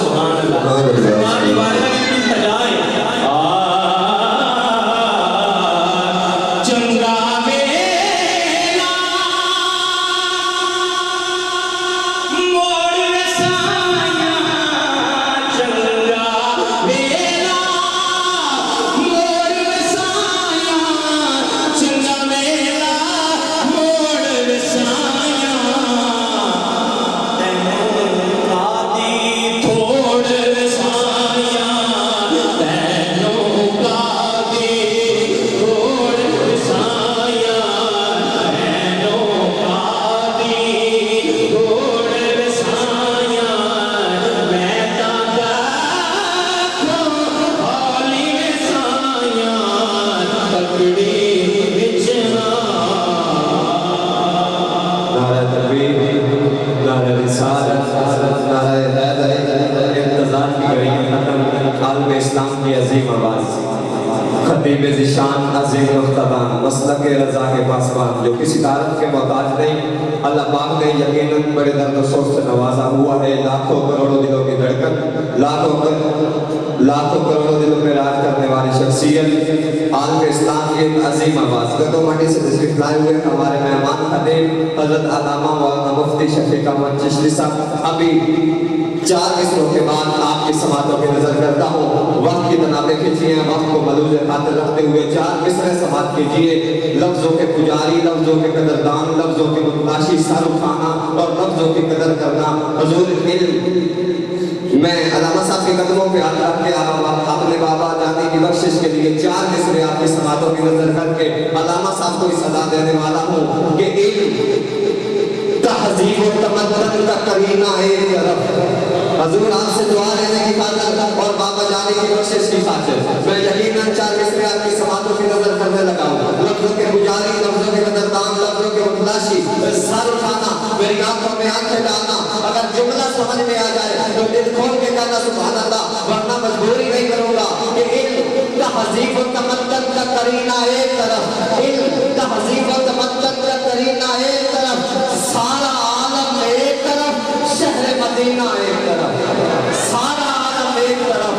سبحان اللہ ہماری والدہ کی سجائے چنگا میلا موڑ وسایا چنگا میلا موڑ وسایا چنگا میلا موڑ وسایا تینوں کادی تھوڑ وسایا تینوں کادی تھوڑ وسایا تینوں کادی تھوڑ وسایا میں تاں حالی وسایا تکڑی وچنا نعرہ تکبیر، نعرہ رسالت، نعرہ حیدر، انتظار کی گئی ختم عالم اسلام کی عظیم آواز، خطیب ذیشان عظیم مختبان، مسلک رضا کے پاسبان، جو کسی تعارف کے محتاج نہیں، اللہ پاک نے یقیناً بڑے درد و سوز سے نوازا ہوا ہے، لاکھوں کروڑوں دلوں کی دھڑکن، لاکھوں کروڑوں دلوں میں راج کرنے والی شخصیت، عالم اسلام کی ایک عظیم آواز، گدو مٹی سے تشریف لائے ہوئے ہمارے مہمان خطیب حضرت علامہ مولانا مفتی شفیق احمد چشتی صاحب، ابھی 4 مصروں کے بعد آپ کی سماعتوں کی نظر کرتا ہوں، وقت کی تنابیں کھینچی ہیں، وقت کو ملوز خاطر رکھتے ہوئے 4 مصرے سماعت کیجئے، لفظوں کے پجاری، لفظوں کے قدردان، لفظوں کے متلاشی سر اٹھانا اور لفظوں کی قدر کرنا، حضور علم میں علامہ صاحب کے قدموں پہ ہاتھ رکھ کے اپنے بابا جانے کی بخشش کے لیے 4 مصرے آپ کی سماعتوں کی نظر کر کے علامہ صاحب کو اس ادا دینے والا ہوں کہ علم تہذیب و تمدن کا کرینہ ایک طرف، حضور آپ سے دعا لینے کی خاطر اور بابا جانے کی بخشش کی خاطر میں یقیناً 4 مصرے آپ کی سماعتوں کی نظر کرنے لگا ہوں، لفظوں کے پجاری، لفظوں کے قدردان، لفظوں کے متلاشی، سر اٹھانا، میری آنکھوں میں آنکھیں ڈالنا، اگر جملہ سمجھ میں آ جائے تو دل کھول کے کہنا سبحان اللہ، ورنہ مجبوری نہیں کروں گا کہ علم تہذیب و تمدن کا کرینہ ایک طرف، علم تہذیب و تمدن کا کرینہ ایک طرف، سارا عالم ایک طرف، شہر مدینہ ایک طرف، سارا عالم ایک طرف،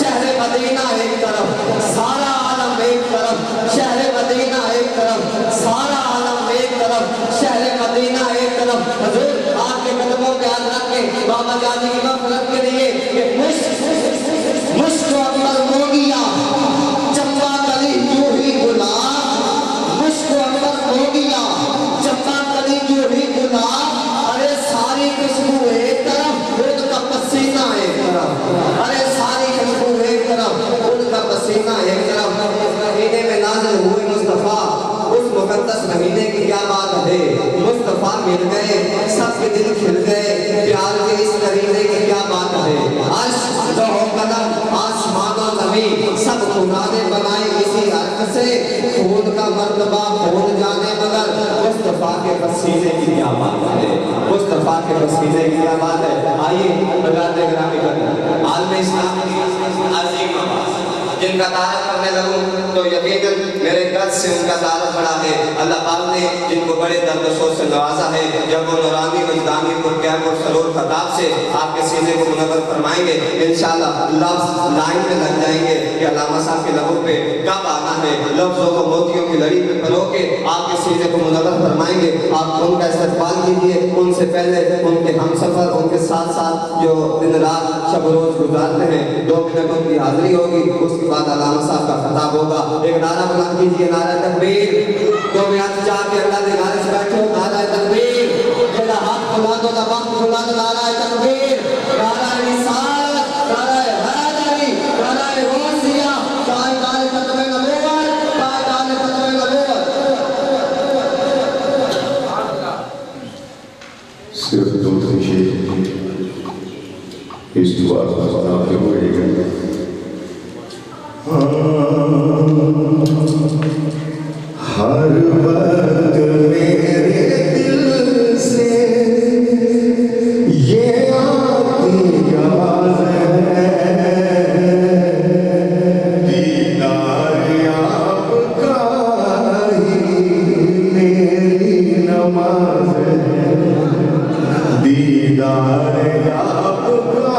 شہر مدینہ ایک طرف، سارا عالم ایک طرف، شہر مدینہ ایک طرف، سارا عالم ایک طرف، شہر مدینہ ایک طرف، حضور آپ کے قدموں پہ ہاتھ رکھ کے بابا جانی کی مغفرت کے لیے کہ مشک و عمر موگیا چمپا کلی جو ہی گلاب، مشک و عمر موگیا چمپا کلی جو ہی گلاب، ارے ساری خوشبو ایک طرف، خود کا پسینہ ایک طرف، ارے ساری خوشبو ایک طرف، خود کا پسینہ ایک طرف، مہینے میں نازل ہوئے مصطفیٰ، اس مقدس مہینے کی کیا بات ہے، مصطفیٰ مل گئے، سب کے دل کھل گئے، پیار کے اس کرینے کی کیا بات ہے، عرش لوح و قلم آسمان و زمین سب خدا نے بنائے اسی حق سے، خون کا مرتبہ خون جانے مگر مصطفیٰ کے پسینے کی کیا بات ہے، مصطفیٰ کے پسینے کی کیا بات ہے، آئیے بجاتے گرامی کریں عالم اسلام کی عظیم آواز، جن کا تعارف کرنے لگوں تو یقیناً میرے قد سے ان کا تعارف بڑا ہے، اللہ پاک نے جن کو بڑے درد و سوز سے نوازا ہے، جب وہ نورانی وجدانی پرکیف اور سرور خطاب سے آپ کے سینے کو منور فرمائیں گے، انشاءاللہ لفظ لائن میں لگ جائیں گے کہ علامہ صاحب کے لبوں پہ کب آنا ہے، لفظوں کو موتیوں کی لڑی پہ پرو کے آپ کے سینے کو منور فرمائیں گے، آپ ان کا استقبال کیجئے، ان سے پہلے ان کے ہم سفر، ان کے ساتھ ساتھ جو دن رات شب و روز گزارتے ہیں، 2 منٹ ان کی حاضری ہوگی، اس کے بعد علامہ صاحب کا خطاب ہوگا، ایک نعرہ بلند کیجئے، نعرہ تکبیر، 2 منٹ چاہ کے اللہ کے نعرے سے بیٹھو، نعرہ تکبیر، میرا ہاتھ کھلا دو، وقت کھلا دو، نعرہ تکبیر، نعرہ رسالت، نعرہ حیدری، نعرہ غوثیہ، قائدان ختم نبوت، قائدان ختم نبوت۔ صرف 2 شیخ اس دعا کا خطاب ہوئے گا، ہر وقت میرے دل سے یہ آتی آواز ہے، دیدار آپ کا ہی میری نماز ہے، دیدار آپ کا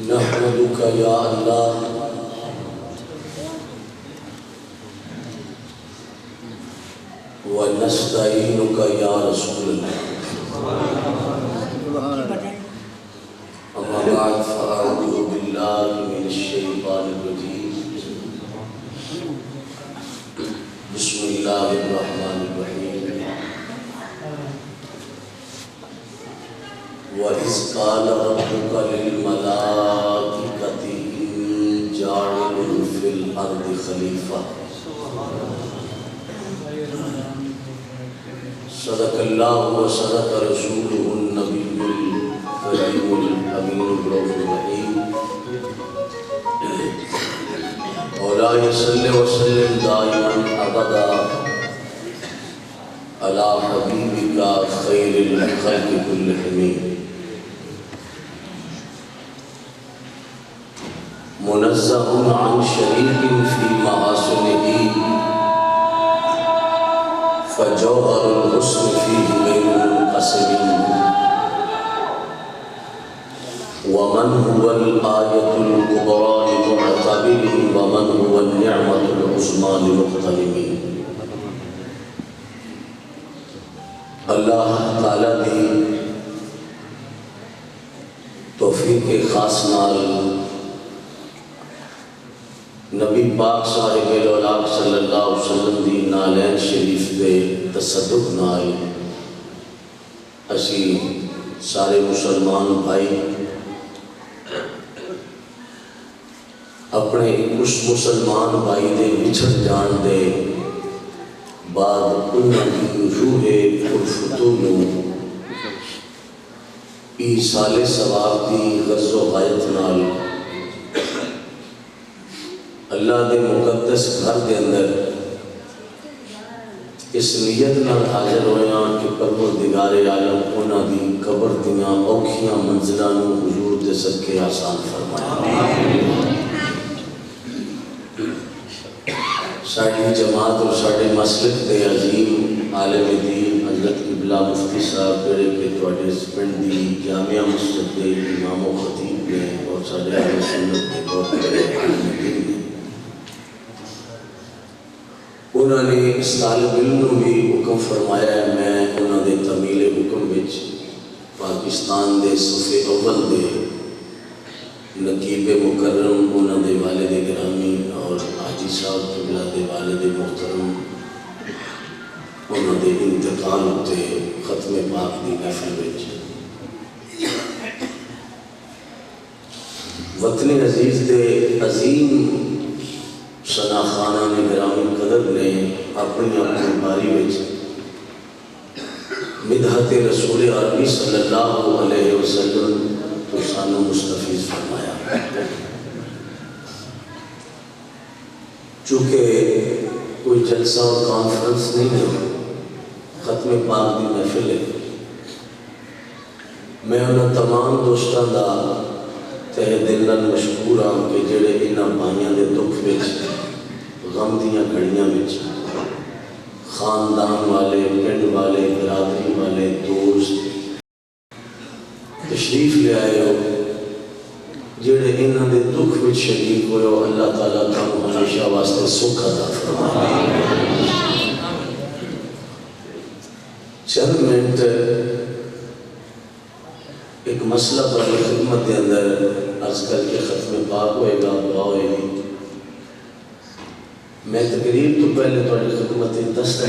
نحمدک یا اللہ ونستعینک یا رسول اللہ اما بعد فاعوذ باللہ من الشیطان الرجیم بسم اللہ الرحمن الرحیم وَإِذْ قَالَ رَبُّكَ لِلْمَلَائِكَةِ إِنِّي جَاعِلٌ فِي الْأَرْضِ خَلِيفَةً صدق اللہ وصدق رسولہ النبی الکریم الامین الرؤوف الرحیم مولاي صل وسلم دائما ابدا على حبیبک خیر الخلق كلهم منزہ عن شریک فی محاسنہ فجوہر الحسن فیہ غیر منقسم ومن هو الآیۃ الکبریٰ لمعتبر ومن هو النعمۃ العظمیٰ لمغتنم اللہ تعالیٰ دی توفیق خاص نال نبی پاک صاحب الاولاق صلی اللہ علیہ وسلم دی نالین شریف دے تصدق نال اسی سارے مسلمان بھائی اپنے اس مسلمان بھائی دے بچھڑ جان دے بعد انہاں دی روح الفتو نو ایصال ثواب دی غرض و غایت نال اللہ دے مقدس گھر دے اندر اس نیت نال حاضر ہویا کہ پروردگار عالم انہاں دی قبر دیاں اوکھیاں منزلاں نو حضور دے صدقے آسان فرمایا ساڑھی جماعت اور ساڑھے مسلک دے عظیم عالم دین حضرت قبلہ مفتی صاحب پیڑے کے توڑے سپنڈ دی جامعہ مسجد دے امام و خطیب نے اور ساڑھے اہل سنت دے بہت بڑے عالم دین نے انہوں نے اس طالب علم بھی حکم فرمایا ہے میں انہوں نے تمیل حکم بچ پاکستان دے صفحے اول دے نقیب مکرم انہوں نے والد گرامی اور حاجی صاحب قبلہ دے والد محترم انہوں نے انتقال ہوتے ختم پاک دی محفل بچ وطن عزیز دے عظیم شناخانہ نے گرامی قدر نے اپنی باری وچ مدحت رسول عربی صلی اللہ علیہ وسلم تو سانو مستفیض فرمایا چونکہ کوئی جلسہ اور کانفرنس نہیں ہے ختم پاک دی محفل ہے میں انہاں تمام دوستاں دا تہ دل نال مشکور ہاں کہ جڑے انہاں بھائیاں دے دکھ وچ غم دیاں گھڑیاں وچ خاندان والے پنڈ والے برادری والے دوست تشریف لے آئے ہو جڑے انہاں دے دکھ وچ شریک ہوئے ہو اللہ تعالیٰ تانوں ہمیشہ واسطے سکھ عطا فرمائے چند منٹ ایک مسئلہ پر خدمت کے اندر عرض کر کے ختم پاک ہوئے گا دعا ہوئے گی میں تقریر تو پہلے تھوڑی خدمت دست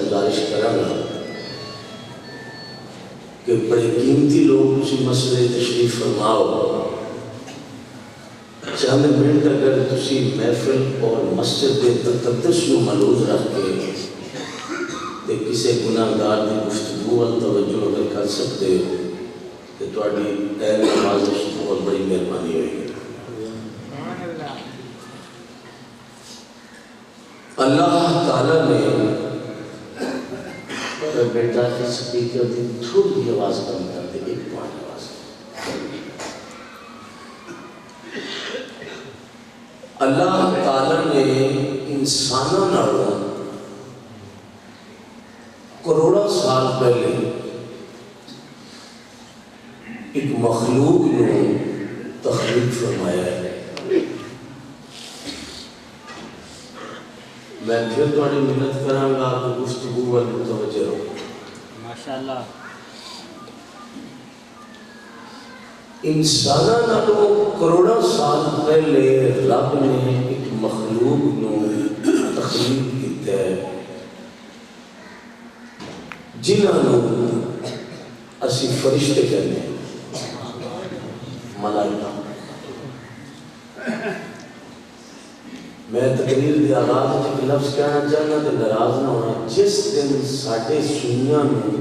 گزارش کراں گا کہ بڑے قیمتی لوگ اسی مسئلے تشریف فرماؤ چند منٹ اگر تسی محفل اور مسجد کے تقدس کو ملوز رکھ کے کسی گناہ گار کی گفتگو وال توجہ اگر کر سکتے ہو تو تھوڑی غیر نوازش بہت بڑی مہربانی ہوئے گی اللہ تعالیٰ نے بیٹا کی سپیکر دی تھوڑی آواز کم کر دے ایک پوائنٹ آواز اللہ تعالیٰ نے انسانوں نالوں کروڑا سال پہلے ایک مخلوق نو تخلیق فرمایا ہے. میں پھر تھوڑی محنت کراں گا کہ گفتگو وال متوجہ رہو. ماشاءاللہ. انساناں نالوں کروڑاں سال پہلے رب نے ایک مخلوق نو تخلیق کیتا ہے جنہاں نو اسی فرشتے کہنے ہیں، ملائکہ. میں تقریر دی آغاز میں ایک لفظ کہنا چاہنا تے ناراض نہ ہونا. جس دن ساڈے سنیاں نو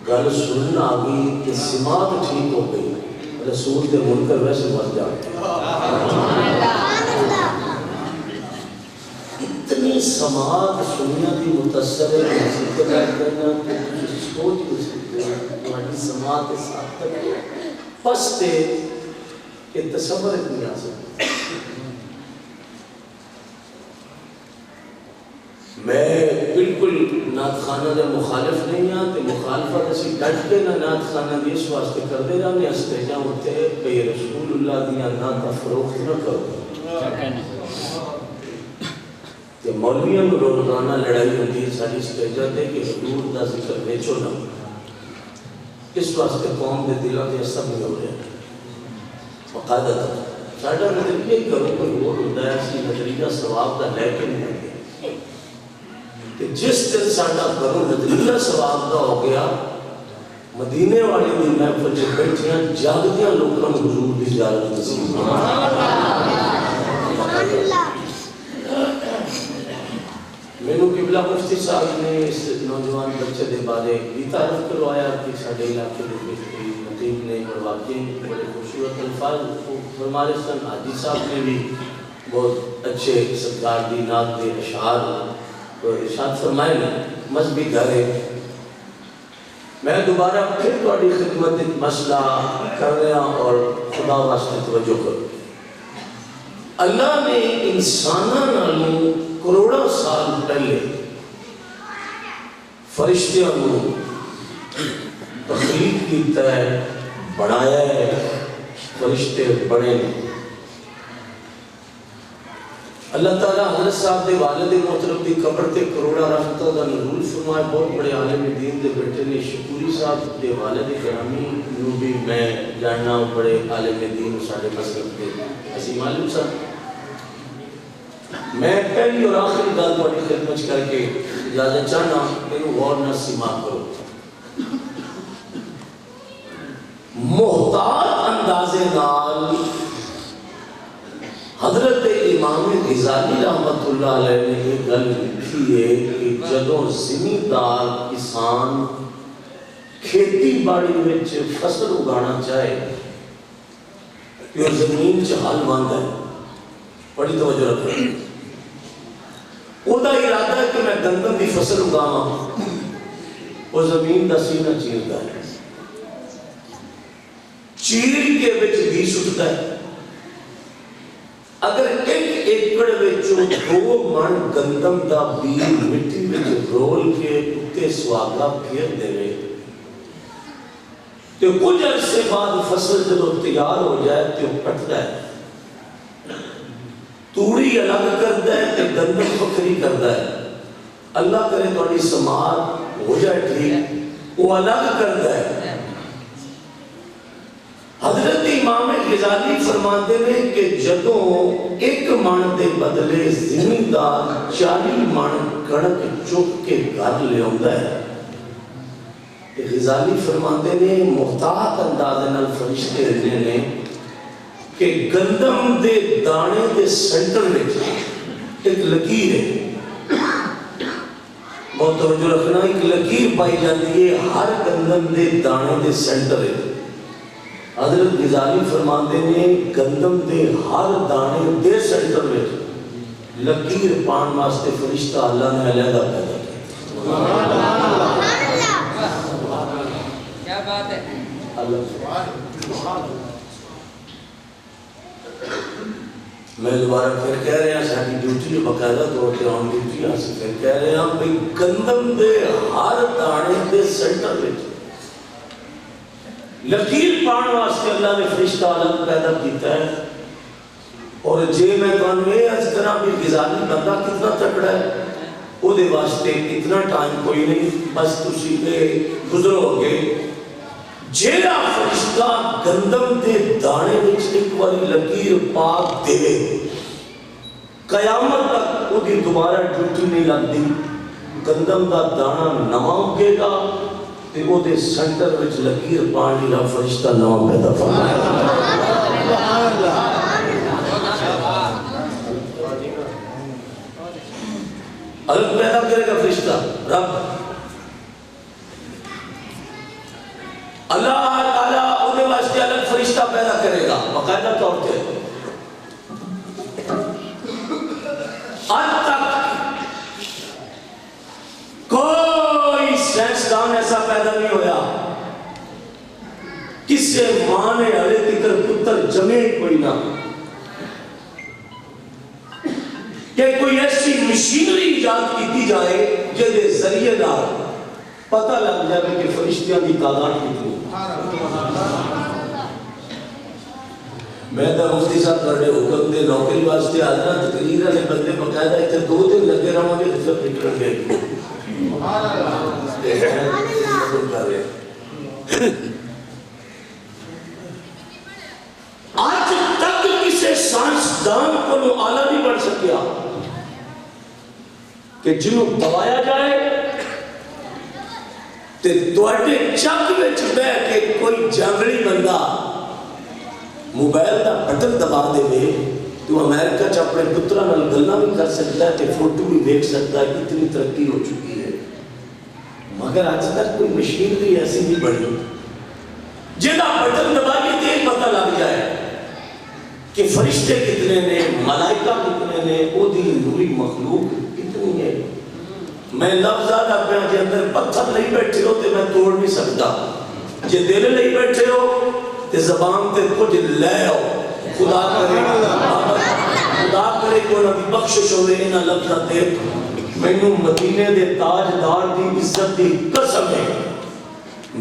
گل سننا آ گئی تے سماعت ٹھیک ہو گئی، رسول دے منکر ویسے مر جاتے. اتنی سماعت سنیاں دی متاثر ہے کہ ذکر کرنا کہ سوچ نہیں سکتے تمہاری سماعت کے ساتھ تک پس تے یہ تصور نہیں آ سکتا. میں بالکل نعت خانہ دے مخالف نہیں ہاں تے مخالفت اسی ڈٹ کے نہ نعت خانہ دی اس واسطے کردے رہنے اسٹیجاں ہوتے کہ رسول اللہ دیاں نعت فروخت نہ کرو. کہ مولویوں میں روزانہ لڑائی ہوتی ہے ساری اسٹیجاں دے کہ حضور دا ذکر بیچو نہ. اس واسطے قوم دے دلوں کے سب نہیں ہو رہے وقادت ساڈا نظریہ ہی کرو کوئی اور ہوتا ہے اسی نظریہ ثواب دا لے کے نہیں آتے. جس دن ساڈا گھروں نظریہ ثواب دا ہو گیا مدینے والے دی محفل وچ بیٹھیاں جاگدیاں لوکاں نوں حضور دی زیارت نصیب. مینوں قبلہ مفتی صاحب نے اس نوجوان بچے دے بارے بھی تعارف کروایا کہ ساڈے علاقے دے وچ خطیب نے اور واقعی بڑے خوبصورت الفاظ فرمائے سن. حاجی صاحب نے بھی بہت اچھے سرکار دی نعت دے اشعار ارشاد فرمائے نا. مذہبی گھر ہے. میں دوبارہ پھر تھوڑی خدمت مسئلہ کر رہا اور خدا واسطے توجہ کرو. اللہ نے انساناں نالوں کروڑاں سال پہلے فرشتیاں نوں تخلیق کیتا ہے، بنایا ہے. فرشتے بنے. اللہ تعالیٰ حضرت صاحب دے والد محترم دی قبر تے کروڑا رحمتہ دا نزول فرمائے. بہت بڑے عالم دین دے بیٹے نے شکوری صاحب دے والد گرامی نو بھی میں جاننا بڑے عالم دین ساڈے مسلک دے اسی معلوم صاحب. میں پہلی اور آخری گل تہاڈی خدمت کر کے اجازت چاہنا مینوں غور نال سماعت کرو. محتاط اندازے نال حضرت امام غزالی رحمت اللہ علیہ نے یہ گل لکھی ہے کہ جدوں زمیندار کسان کھیتی باڑی وچ فصل اگانا چاہے کہ وہ زمین چ ہل باندھا ہے. بڑی توجہ رکھو. وہ ارادہ ہے کہ میں گندم کی فصل اگاواں، وہ زمین کا سینہ چیرتا ہے. چیر کے وچ بی سٹتا ہے. اگر ایک ایکڑ وچوں 2 من گندم دا بی مٹی وچ رول کے اتے سواگا پھیر دے تو کچھ عرصے بعد فصل جب تیار ہو جائے تو کٹتا ہے. توڑی الگ کرتا ہے تو گندم بکھری کرتا ہے. اللہ کرے تھوڑی سماعت ہو جائے ٹھیک، وہ الگ کرتا ہے. حضرت امام غزالی فرماتے ہیں کہ جدوں 1 من دے بدلے زمیندار 40 من کڑک چک کے گھر لے آتا ہے. غزالی فرماتے ہیں محتاط اندازے نال فرشتے رہنے نے کہ گندم دے دانے دے سینٹر میں ایک لکیر ہے. بہت توجہ رکھنا، ایک لکیر پائی جاتی ہے ہر گندم دے دانے دے سینٹر ہے. حضرت غزالی فرماتے ہیں گندم دے ہر دانے دے سینٹر میں لکیر پان واسطے فرشتہ اللہ نے علیحدہ پیدا کیا. کیا بات ہے. میں دوبارہ پھر کہہ رہے ہیں ساری ڈیوٹی باقاعدہ طور پہ آن ڈیوٹی حاصل کر کہہ رہے ہیں بھئی گندم دے ہر دانے دے سینٹر میں لکیر پان واسطے اللہ نے فرشتہ الگ پیدا کیتا ہے. اور جے میں تانوں یہ عرض کراں بھی غزالی بندہ کتنا تکڑا ہے، وہ دے واسطے اتنا ٹائم کوئی نہیں، بس تسی گزرو گے. جیڑا فرشتہ گندم دے دانے وچ ایک واری لکیر پاک دے قیامت تک وہ دی دوبارہ ڈیوٹی نہیں لگتی. گندم دا دانا نواں اگے گا تے وہ دے سینٹر وچ لکیر پانی دا فرشتہ نواں پیدا فرمائے گا. الگ پیدا کرے گا فرشتہ رب. اللہ تعالیٰ انہیں واسطے الگ فرشتہ پیدا کرے گا باقاعدہ طور پہ. آج تک کوئی سائنسدان ایسا پیدا نہیں ہویا کس سے ماں نے ہلے تکر پتر جمے کوئی نہ کہ کوئی ایسی مشینری ایجاد کی جائے جس کے ذریعے نال پتہ لگ جائے کہ فرشتیاں کی تعداد کتنی. میں تو مفتی صاحب کرنے حکم دے نوکری واسطے آدھا تقریر والے بندے باقاعدہ اتنے 2 دن لگے رہوں گے پھر نکلیں گے. آج تک کسی سائنسدان کو آلہ نہیں بن سکیا کہ جنہوں دبایا جائے تے توڑے چک وچ بہ کے کوئی جنگلی بندہ موبائل دا بٹن دبا دے میں تو امریکہ چ اپنے پترا نال گلاں بھی کر سکتا ہے تے فوٹو بھی دیکھ سکتا ہے. اتنی ترقی ہو چکی ہے مگر آج تک کوئی مشینری ایسی نہیں بڑھی جہاں بٹن دبا کے تے پتہ لگ جائے کہ فرشتے کتنے نے، ملائکہ کتنے نے، وہ دی نوری مخلوق کتنی ہے. میں لفظ آدھا پہ آج اندر پتھر نہیں بیٹھے ہو تے میں توڑ نہیں سکتا. جے دل نہیں بیٹھے ہو تے زبان تے کچھ لے ہو. خدا کرے کہ انہوں کی بخشش ہوئے انہاں لفظاں تے. مینوں مدینے دے تاجدار دی عزت دی قسم ہے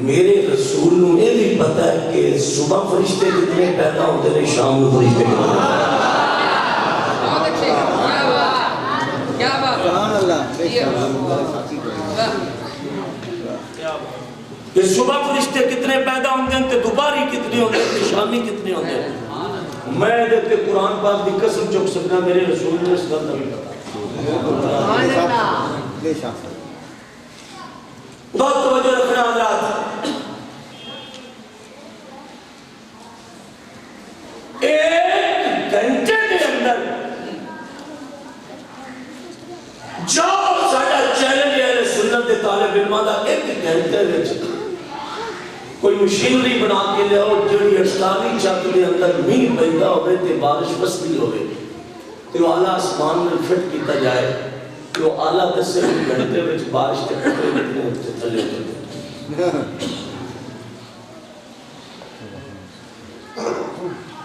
میرے رسول نو یہ بھی پتا ہے کہ صبح فرشتے کتنے پیدا ہوتے ہیں شام کو فرشتے کتنے. کہ صبح فرشتے کتنے پیدا ہوتے ہیں دوپہری کتنے ہوتے ہیں شامی کتنے ہوتے ہیں. میں دیکھتے قرآن پاک دی قسم چک سکنا میرے رسول نے اس کا نہیں پتا. بہت توجہ رکھنا حضرات. ایک گھنٹے کے اندر جو ساڈا چیلنج ہے سنت دے طالب علماں دا ایک گھنٹے وچ کوئی مشینری بنا کے لیاؤ جڑی 48 چھت دے اندر مینہ پیندا ہوے تے بارش وسدی ہوے تے وہ اعلیٰ آسمان میں فٹ کیتا جائے کہ وہ اعلیٰ 10 گھنٹے وچ بارش کے قطرے کتنے ہوتے چلے ہوتے.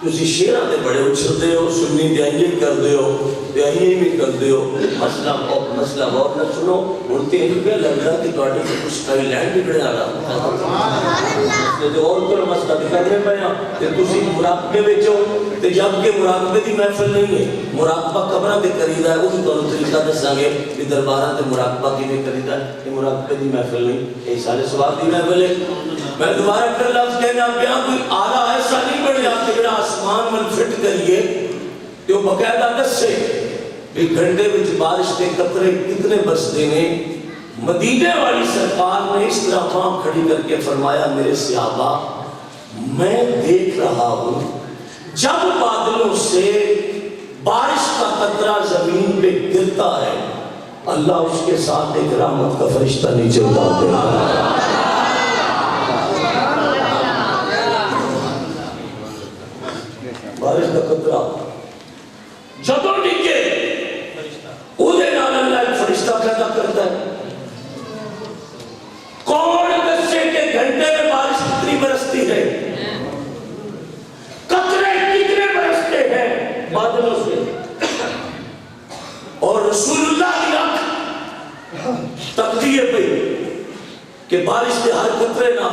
تسی شیراں دے بڑے اچھلتے ہو سنی دیائیں کر دے ہو دیائیں بھی کر دے ہو. مسئلہ غور نہ سنو اڑتے ہیں کہ لگ رہا کہ توڑے سے کچھ سٹائی لینڈ بھی بڑے آگا تو اور کرو مسئلہ بھی کرنے پہ ہیں کہ تسی مراقبے بیچو تو جبکہ مراقبے دی محفل نہیں ہے. مراقبہ قبرہ دے قریدہ ہے وہی دونوں طریقہ دس سانگے کہ دربارہ تے مراقبہ کی دے قریدہ ہے کہ مراقبے دی محفل نہیں یہ سارے سوال دی محفل ہے. میں دوبارہ کر لفظ کہنا پیا کوئی آلہ ایسا نہیں بڑھ جاتے کہ آسمان میں فٹ کریے کہ وہ باقاعدہ دس سے ایک گھنٹے میں بارش کے قطرے کتنے برستے ہیں. مدینے والی سرکار نے اس طرح پاں کھڑی کر کے فرمایا میرے صحابہ میں دیکھ رہا ہوں جب بادلوں سے بارش کا قطرہ زمین پہ گرتا ہے اللہ اس کے ساتھ ایک رحمت کا فرشتہ نیچے اتار دیتا ہے. بارش کا قطرہ جب نکے اودے نال اللہ ایک فرشتہ پیدا کرتا ہے. کون دسے کے گھنٹے میں بارش کتنی برستی ہے قطرے کتنے برستے ہیں بادلوں سے. اور رسول اللہ کی آنکھ تقدیر پہ کہ بارش کے ہر قطرے نہ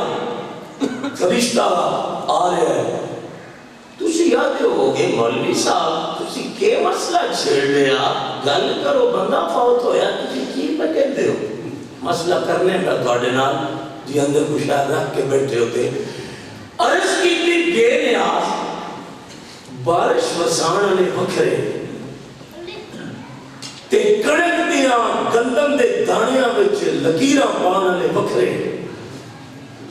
فرشتہ آ رہا ہے. تسی یاد ہو گے مولوی صاحب تسی کے مسئلہ چھیڑ لیا گل کرو بندہ فوت ہویا تسی کی پہ کہتے ہو مسئلہ کرنے میں تھوڑے نال جی اندر کچھ رکھ کے بیٹھے ہوتے. عرض کی تھی بے نیاز بارش وسان والے وکھرے تے کڑک دیاں گندم دے دانیاں وچ لکیراں پان والے وکھرے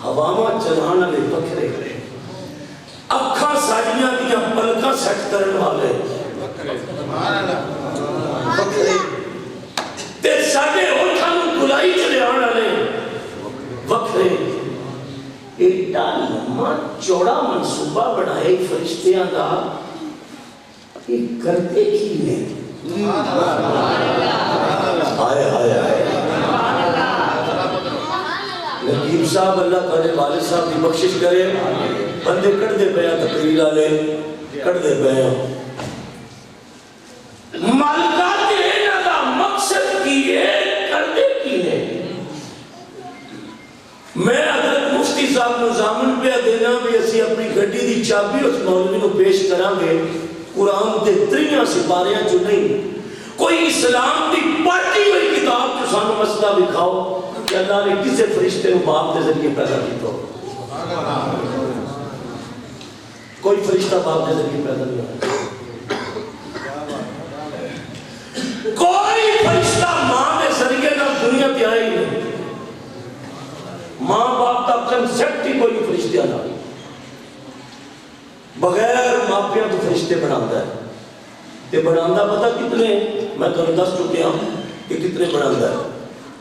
ہواواں چلان والے وکھرے اکھاں ساڈیاں دیاں پلکاں سیٹ کرن والے وکھرے تے ساڈے ہونٹاں نوں گلائی چ لیان والے وکھرے. ایڈا لمبا چوڑا منصوبہ بنائے فرشتیاں دا یہ کرتے کی نے. آئے آئے آئے نقیب صاحب اللہ تعالی والد صاحب کی بخشش کرے بندے کٹ دے پیا تقریر والے کٹ دے پیا مالکات انہاں دا مقصد کی ہے کرتے کی نے. میں حضرت مفتی صاحب نو زامن پہ دینا بھی اسی اپنی گڈی دی چابی اس مولوی نو پیش کران گے قرآن دے 3 سپاریاں چ نہیں کوئی اسلام دی پڑھی ہوئی کتاب جو سانو مسئلہ دکھاؤ کہ اللہ نے کسے فرشتے نو باپ دے ذریعے پیدا کیتا ہو. کوئی فرشتہ باپ دے ذریعے پیدا نہیں ہوا. کوئی فرشتہ ماں دے ذریعے نہ دنیا تے آئی نہیں. ماں باپ کا کنسپٹ ہی کوئی فرشتے نہ بغیر ماپیاں تو فرشتے بناتا ہے. تے بناتا پتہ کتنے میں تو دس چکے ہوں کہ کتنے بناتا ہے.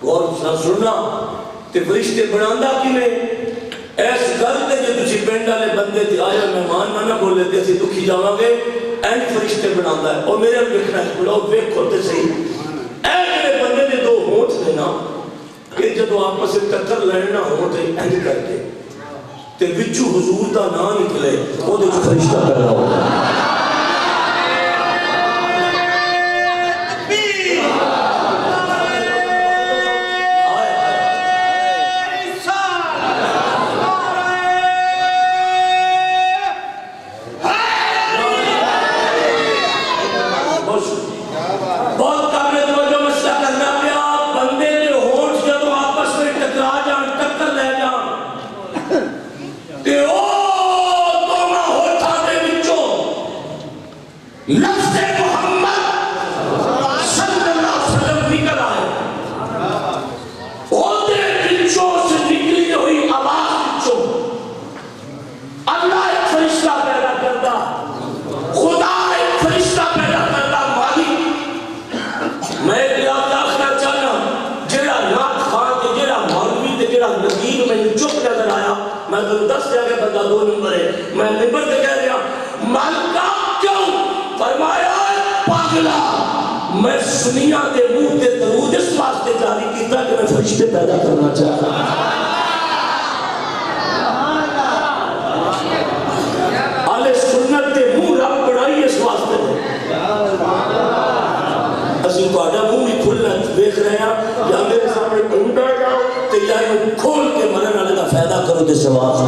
غور سے سننا تے فرشتے بناتا کیویں ایس گل تے جے تسی پنڈ والے بندے تے آئے مہمان نہ بولے تے اسی دکھی جاواں گے اینڈ فرشتے بناتا ہے. اور میرے ویکھنا ہے لوگ ویکھو تے صحیح اے جڑے بندے دے 2 ہونٹ نے نا کہ جدو آپس سے ٹکر لینا ہونٹ اینج کر کے تے وچو حضور دا نام نکلے او دے فرشتہ پیدا ہو. میں سنیا دے منہ تے درود اس واسطے جاری کیتا کہ میں فرشتے پیدا کرنا چاہتا آلے سنت دے منہ رب بڑھائی اس واسطے اسی تو آجا منہ ہی کھلنا دیکھ رہے ہیں یا میرے سامنے کنڈا جاؤ تو یا کھول کے مرن والے کا فائدہ کرو دے سواز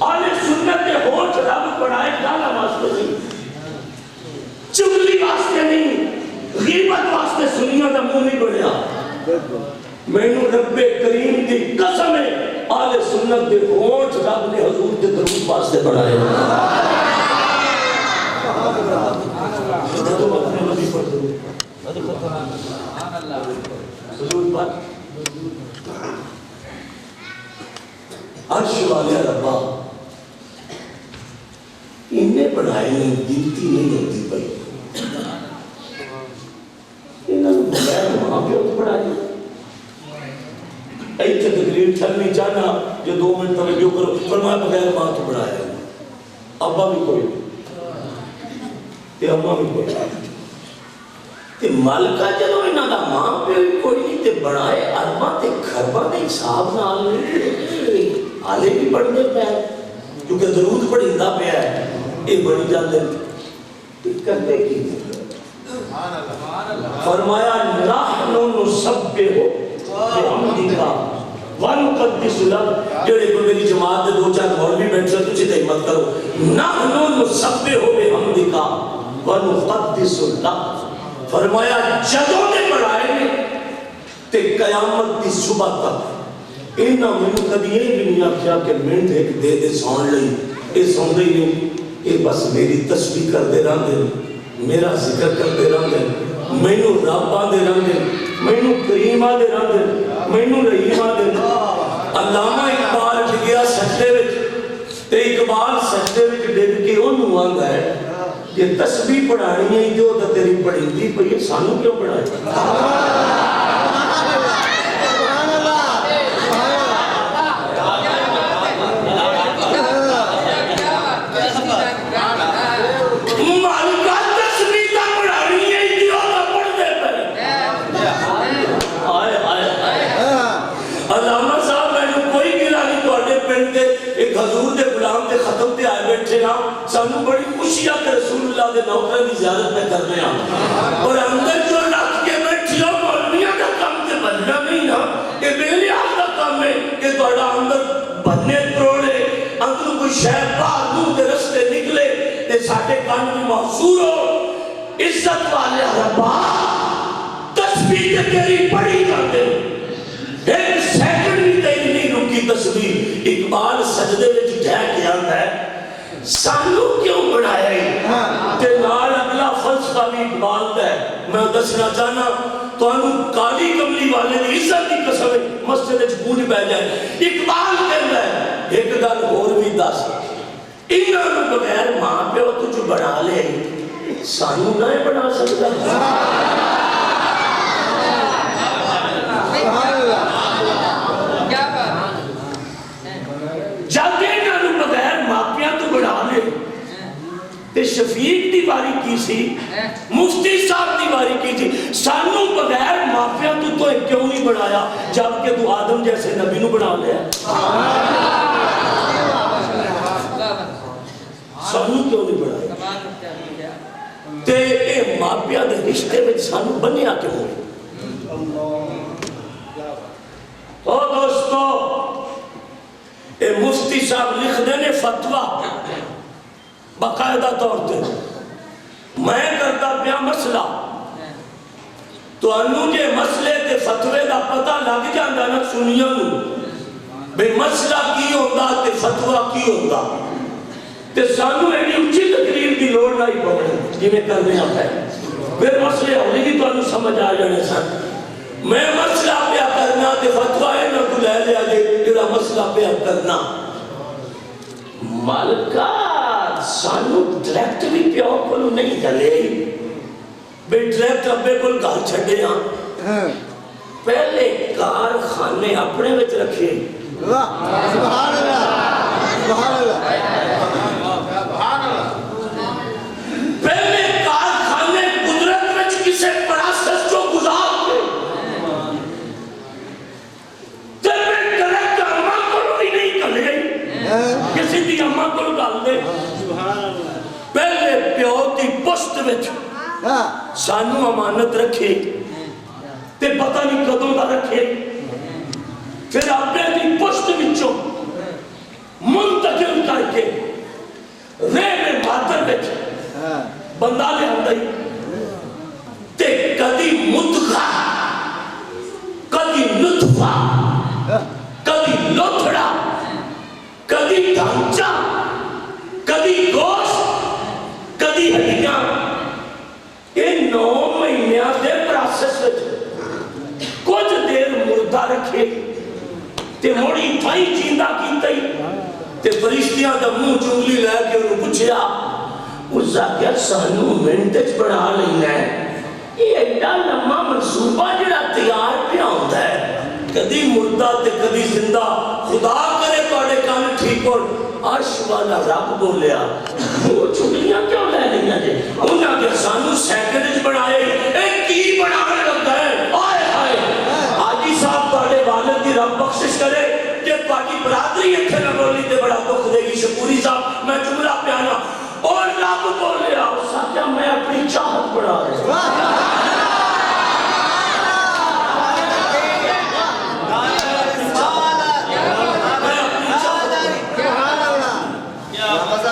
آلے سنت دے ہونٹ رب بڑھائے جانا واسطے نہیں چگلی واسطے نہیں غیبت واسطے سنیا دا منہ نہیں بڑھیا. میں نو رب کریم دی قسم ہے آل سنت دے ہونٹ رب نے حضور دے درود واسطے بڑھائے. عرش والے ربا انہیں بڑھائے نہیں گنتی نہیں ہوتی پئی انہوں نے بغیر وہاں پہ تو بڑھائی ایتھے تقریر چلنی چاہنا جو 2 منٹ توجہ کرو فرمایا بغیر ماں تو بڑھایا ابا بھی کوئی تے اماں بھی کوئی تے مالکہ جدو انہاں دا ماں پہ کوئی نہیں تے بڑھائے ارباں تے گھرباں دے حساب نال نہیں آلے بھی پڑھنے پہ کیونکہ درود پڑھیندہ پہ ہے یہ بڑی جاندے کرتے کی فرمایا نحن نسبح بحمدک وَنُقَدِّسُ لَكَ جڑے کو میری جماعت دے دو چار مولوی بیٹھے تجھے تے ہمت کرو نحنُ نُسَبِّحُ بِحَمْدِکَ وَنُقَدِّسُ لَكَ فرمایا جدوں نے بڑھائے نے تے قیامت دی صبح تک انہاں مینوں کدی یہ بھی نہیں آکھیا کہ منٹ ایک دے دے سون لئی اے سون دے نہیں اے بس میری تسبیح کردے رہندے میرا ذکر کردے رہندے مینوں رب آندے رہندے مینوں کریم آندے رہندے مینوں رحیم آندے علامہ اقبال ڈگیا سجدے وچ تے اقبال سجدے وچ ڈگ کے اونوں آندا ہے یہ تسبیح پڑھانی ہے جو تے تیری پڑھیندی پئی سانوں کیوں پڑھائی حضور دے غلام دے ختم تے آئے بیٹھے نا سانو بڑی خوشیاں کہ رسول اللہ دے نوکروں دی زیارت میں کرنے آ اور اندر جو رکھ کے بیٹھی ہو مولویاں دا کام تے بننا نہیں نا کہ میرے آپ کا کام ہے کہ تھوڑا اندر بننے توڑے اندر کوئی شہر باہر دور دے رستے نکلے تے ساٹھے کان بھی محصور ہو عزت والے ربا تسبیح تے تیری بڑی کر دے ایک سیکنڈ بھی تیری نہیں رکی تسبیح اقبال سجدے وچ ڈھہ کے آندا ہے سانو کیوں بڑھایا ہے تے نال اگلا فلسفہ بھی اقبال دا ہے میں دسنا چاہنا تانوں کالی کملی والے دی عزت دی قسم ہے مسجد وچ گونج پے جائے اقبال کہندا ہے ایک گل ہور بھی دس انہاں نوں بغیر ماں پیو تجھ بڑھا لے سانو نہ بڑھا سکدا جب انہوں نے بغیر ماپیاں تو بڑھا لے تے شفیق دی باری کی سی مفتی صاحب دی باری کی تھی سانوں بغیر ماپیاں تو کیوں نہیں بڑھایا جبکہ تو آدم جیسے نبی نو بڑھا لیا سانوں کیوں نہیں بڑھایا تے اے ماپیاں دے رشتے میں سانوں بنیا کیوں ہوئے او دوستو اے مفتی صاحب لکھ دینے فتوہ باقاعدہ طور تے میں کرتا پیا مسئلہ تو انہوں جے مسئلے تے فتوے دا پتہ لگ جاندہ نا سنیاں نو بے مسئلہ کی ہوندہ تے فتوہ کی ہوندہ تے سانو ایڈی اچھی تقریر دی لوڑ نہیں پڑھے جی میں کرنے آتا ہے پھر مسئلے ہونے کی تو انہوں سمجھ آ جانے سن میں مسئلہ پیا کرنا تے فتوہ ہے نہ تو لے لیا دے جڑا مسئلہ پیا کرنا مالکہ سانو ڈریکٹ بھی پیو کلو نہیں گلے بے ڈریکٹ ابے کل گھر چھڑے ہاں پہلے کارخانے اپنے وچ رکھے سبحان اللہ سبحان اللہ پہلے کارخانے قدرت وچ کسے پراسس جو گزار کے جب میں ڈریکٹ اماں کلو ہی نہیں گلے کسی دی اماں کلو گل دے پہلے پیو دی پشت وچ سانو امانت رکھے تے پتہ نہیں کدوں دا رکھے پھر اپنے دی پشت وچوں منتقل کر کے ریل مادر وچ بندہ لے آندا ہی تے کدی مدغہ کدی نطفہ کدی لوتھڑا کدی ڈھانچہ کدی گوشت کدی ہڈیاں یہ 9 مہینیاں دے پروسیس وچ کچھ دیر مردہ رکھے تے موڑی تھائی جیندہ کیتا ہی تے فرشتیاں دا منہ چنگلی لے کے انہوں پوچھیا اس کیا سانو منٹج بڑھا لینا ہے یہ ایڈا لمحہ منصوبہ جڑا تیار پہ ہوتا ہے کدی مردہ تے کدی زندہ خدا کرے توڑے کان ٹھیک اور عرش والا رب بولیا وہ چھٹیاں کیوں لے لیا جے انہاں کے سانو سیکنڈ بڑھائے ایک کی بڑھانے لگتا ہے آئے آئے حاجی صاحب توڑے والد دی رب بخشش کرے کہ باقی برادری اتھے نہ بولی تے بڑا دکھ دے گی شکوری صاحب میں جملہ پیانا اور رب بولیا اس کیا میں اپنی چاہت بڑھا رہے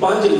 5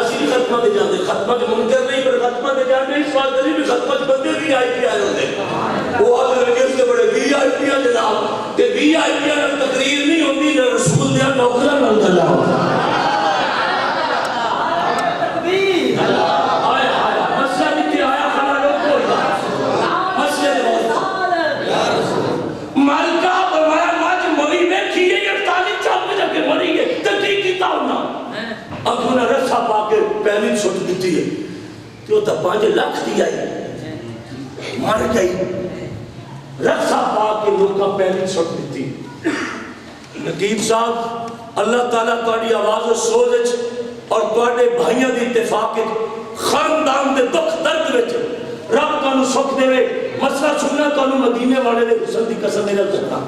اسی ختمہ دے جاندے ختمہ دے منکر نہیں پر ختمہ دے جاندے اس واسطے نہیں بھی ختمہ دے بندے بھی آئی پی آئے ہوتے وہ آگے لگے اس کے بڑے بھی آئی پی آئے جناب کہ بھی آئی پی آئے تقریر نہیں ہوتی نہ رسول دیا نوکرہ نہ اللہ اپنا رسا پا کے پہلی چھوٹ دیتی ہے کہ وہ تا 5 لاکھ دی آئی مار گئی رسا پا کے لوگا پہلی چھوٹ دیتی نقیب صاحب اللہ تعالیٰ تاری آواز و سوزج اور تواڈے بھائیاں دی اتفاق خاندان دے دکھ درد وچ رب تانوں سکھ دے مسئلہ سننا تانوں مدینے والے دے حسن دی قسم میرا کرنا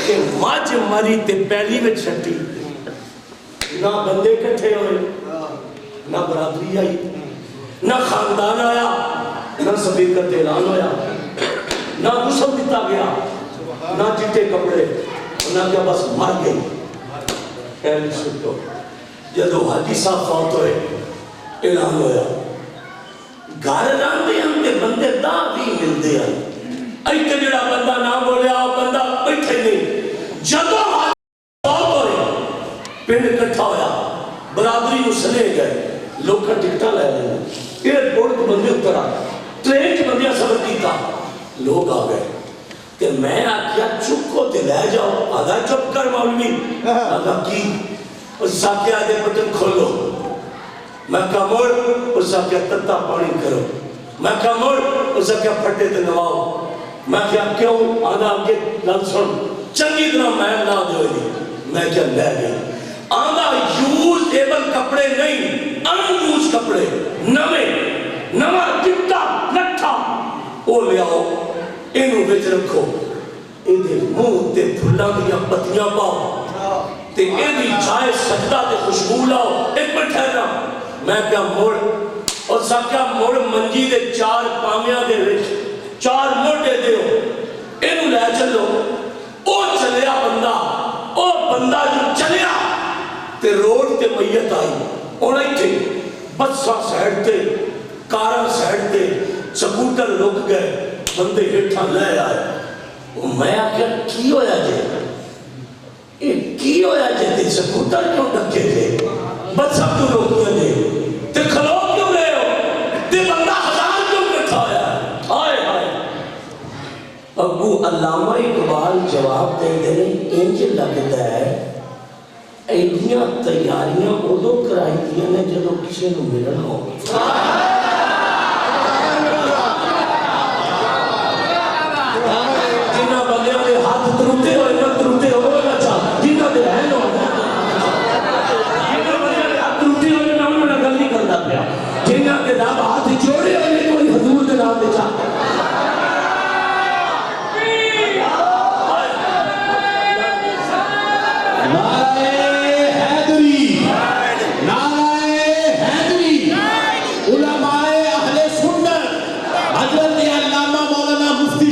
کہ ماج مری تے پہلی وچ چھٹی نہ بندے کٹھے ہوئے نہ برادری آئی نہ خاندان آیا نہ صدیقت اعلان ہویا نہ غسل دیتا گیا نہ چٹے کپڑے نہ کہ بس مر گئی پہلی چھٹو جدو حاجی صاحب فوت ہوئے اعلان ہویا گھر راندے ہم تے بندے دا بھی ملدے ہیں ایتے جڑا بندہ نہ بولیا بندہ بیٹھے نہیں جدو پینڈ کٹھا ہویا برادری نو سنے گئے لوگ کا ٹکٹا لے لیں ایئرپورٹ کو بندے اترا ٹرین کی بندیاں سفر کیتا لوگ آ گئے کہ میں آکیا چپ کو تے لے جاؤ آدھا چپ کر مولوی آدھا کی اس ساکے آدھے بٹن کھولو میں کہا موڑ اس ساکے تتا پانی کرو میں کہا موڑ اس ساکے پھٹے تے نواؤ میں کہا کیوں آدھا آگے لن سن چنگی طرح میں لا دے ہوئی میں کہا لے گئی آدھا یوز ایبل کپڑے نہیں ان یوز کپڑے نوے ٹکٹا لٹھا وہ لے آؤ انہوں بچ رکھو ایدھے منہ تے پھلا دیا پتیاں پاؤ تے ایدھی چائے سجدہ تے خوشبو لاؤ ایک پر ٹھہرنا میں کیا موڑ اور سب کیا موڑ منجی دے 4 پامیاں دے رچ 4 موٹے دے ہو انہوں لے چلو او چلیا بندہ جو چلیا تے روڈ تے میت آئی انہیں تھے بسا سیڈ تے کارا سیڈ تے سکوٹر رک گئے بندے ہٹھا لے آئے میں آکھیا کی ہویا جے کی ہویا جے تے سکوٹر کیوں ڈکے تھے بسا کیوں روکیا دے تے کھلو کیوں رہے ہو تے بندہ ہزار کیوں کٹھا ہویا آئے آئے ابو علامہ اقبال جواب دے دے انج لگتا ہے ایڈیاں تیاریاں ادو کرائی دیا نے جدو کسی نو ملنا ہو جنہ بندیاں دے ہاتھ تروتے ہوئے نہ تروتے ہوئے نہ چاہ جنہ دے رہن ہو جنہ بندیاں دے ہاتھ تروتے ہوئے نہ انہوں نے گل نہیں کرنا پیا جنہ دے رب ہاتھ جوڑے ہوئے کوئی حضور دے نام دے چاہ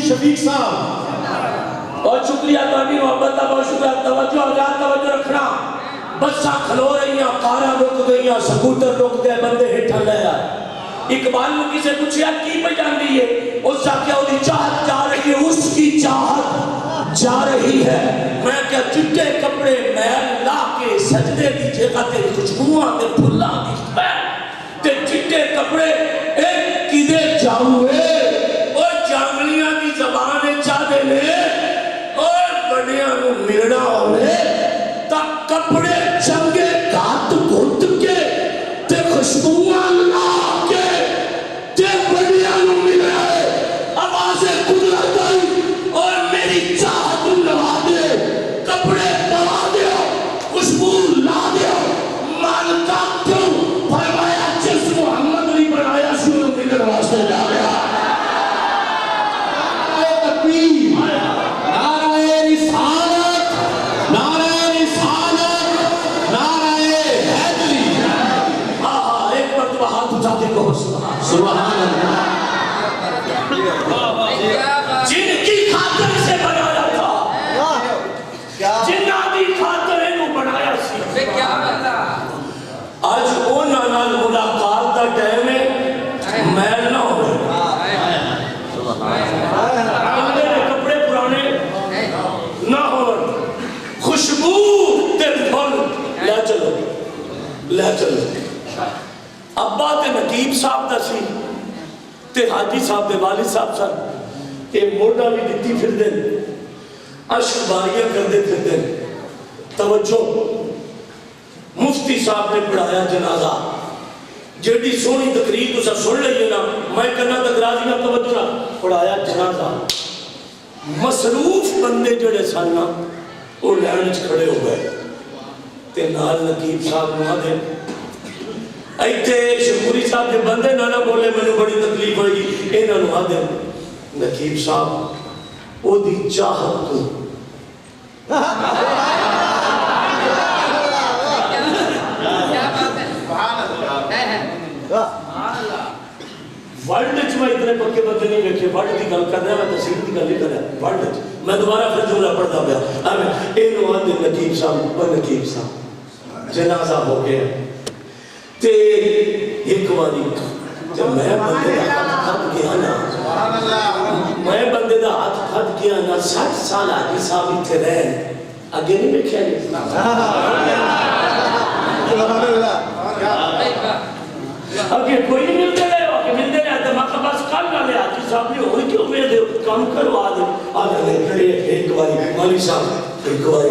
شفیق صاحب بہت شکریہ تاری محبت کا بہت شکریہ توجہ آزاد توجہ رکھنا بسا کھلو رہی ہیں کارا رک گئی ہیں سکوٹر رک گئے بندے ہٹھا لے آئے اقبال مکی سے پوچھیا کی پہ جان دی ہے اس کا کیا ہوتی چاہت جا رہی ہے اس کی چاہت جا رہی ہے میں کیا چٹے کپڑے محل لا کے سجدے دی جگہ تے خوشبوہاں تے پھلا دی تے چٹے کپڑے ایک کدے جاؤے جانگلیاں کی زبان چاہتے لے اور بڑیاں نو ملنا ہوئے تا کپڑے چنگے گھات گھت کے تے خوشبوان لا کے تے بڑیاں نو ملنا ہے آواز قدرت آئی اور میری چاہت لوا دے کپڑے پوا دے خوشبو لا دے مالکہ کیوں فرمایا جس محمد نے بنایا شروع ملن واسطے جا گیا سبحان اللہ جن کی خاطر سے بنایا تھا جنہ کی خاطر انہوں بنایا سی کیا بتا لے چلو ابا تے نقیب صاحب دا سی تے حاجی صاحب دے والد صاحب سن کہ موڈا بھی دیتی پھر دیں عشق باریاں کر دے پھر دیں توجہ مفتی صاحب نے پڑھایا جنازہ جیڑی سونی تقریر تو سن لئیے نا میں کہنا تقرازی نہ توجہ پڑھایا جنازہ مصروف بندے جڑے سن نا وہ لائن کھڑے ہو گئے تے نال نقیب صاحب نہ دے ایتھے شکوری صاحب کے بندے نہ بولے میں نے بڑی تکلیف ہوئی انہاں نو دے نقیب صاحب او دی چاہت تو کیا بات ہے ورلڈ چ میں اتنے پکے بندے نہیں دیکھے ورلڈ دی گل کر رہا میں تحصیل دی گل نہیں کر رہا ورلڈ میں دوبارہ پھر جملہ پڑھتا پیا اینو آندے نقیب صاحب پر نقیب صاحب جنازہ ہو گیا تے ایک واری جب میں بندے دا ہاتھ کھد گیا نا میں بندے دا ہاتھ کھد گیا نا 60 سال آگے صاحب اتھے رہن آگے نہیں بیٹھے آگے آگے کوئی نہیں ملتے رہے آگے ملتے رہے تو میں بس کل نہ لے آجی صاحب نے ہوئی کیوں میں دے کام کرو آدھے ایک واری مالی صاحب ایک واری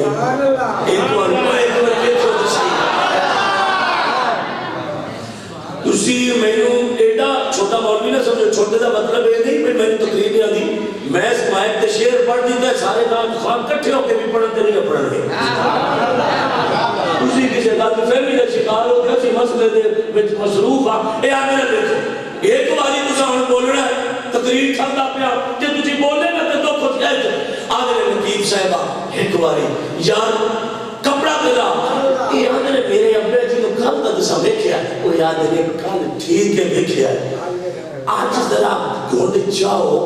تسی مینوں ایڈا چھوٹا مولوی نہ سمجھو چھوٹے دا مطلب یہ نہیں کہ میں نے تقریر نہیں آدھی میں اس مائک تے شعر پڑھ دیتا ہے سارے نام خان کٹھے ہو کے بھی پڑھتے نہیں پڑھن گے تسی کسی غلط فہمی دا شکار ہو گیا سی مسئلے دے وچ مصروف آ اے آگے نہ دیکھو ایک باری تساں ہن بولنا ہے تقریر کھندا پیا کہ تسی بولے نہ تے دکھ ہو جائے آگے نقیب صاحبہ ایک باری یار کپڑا دلا یہ آدھے میرے ابے جی کو کل تک سا دیکھیا وہ یاد ہے کل ٹھیک ہے دیکھیا آج ذرا گھوڑ چاہو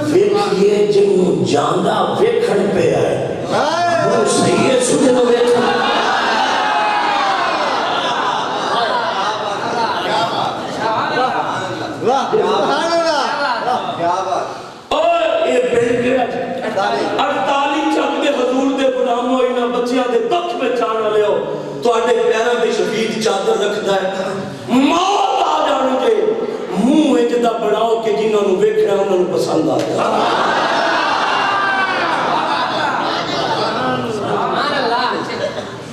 ویکھئے جنوں جاندہ ویکھن پہ آئے وہ صحیح ہے سنو ویکھن اور یہ بیل گیا 48 چک دے حضور دے غلام ہوئی نہ بچیاں دے دکھ میں چانا لے ہو تو آٹے پیرہ دے شفید چادر رکھتا ہے موت آ جانے کے منہ اجدہ بڑھاؤ کہ جنہوں نے ویکھ رہے انہوں نے پسند آتا ہے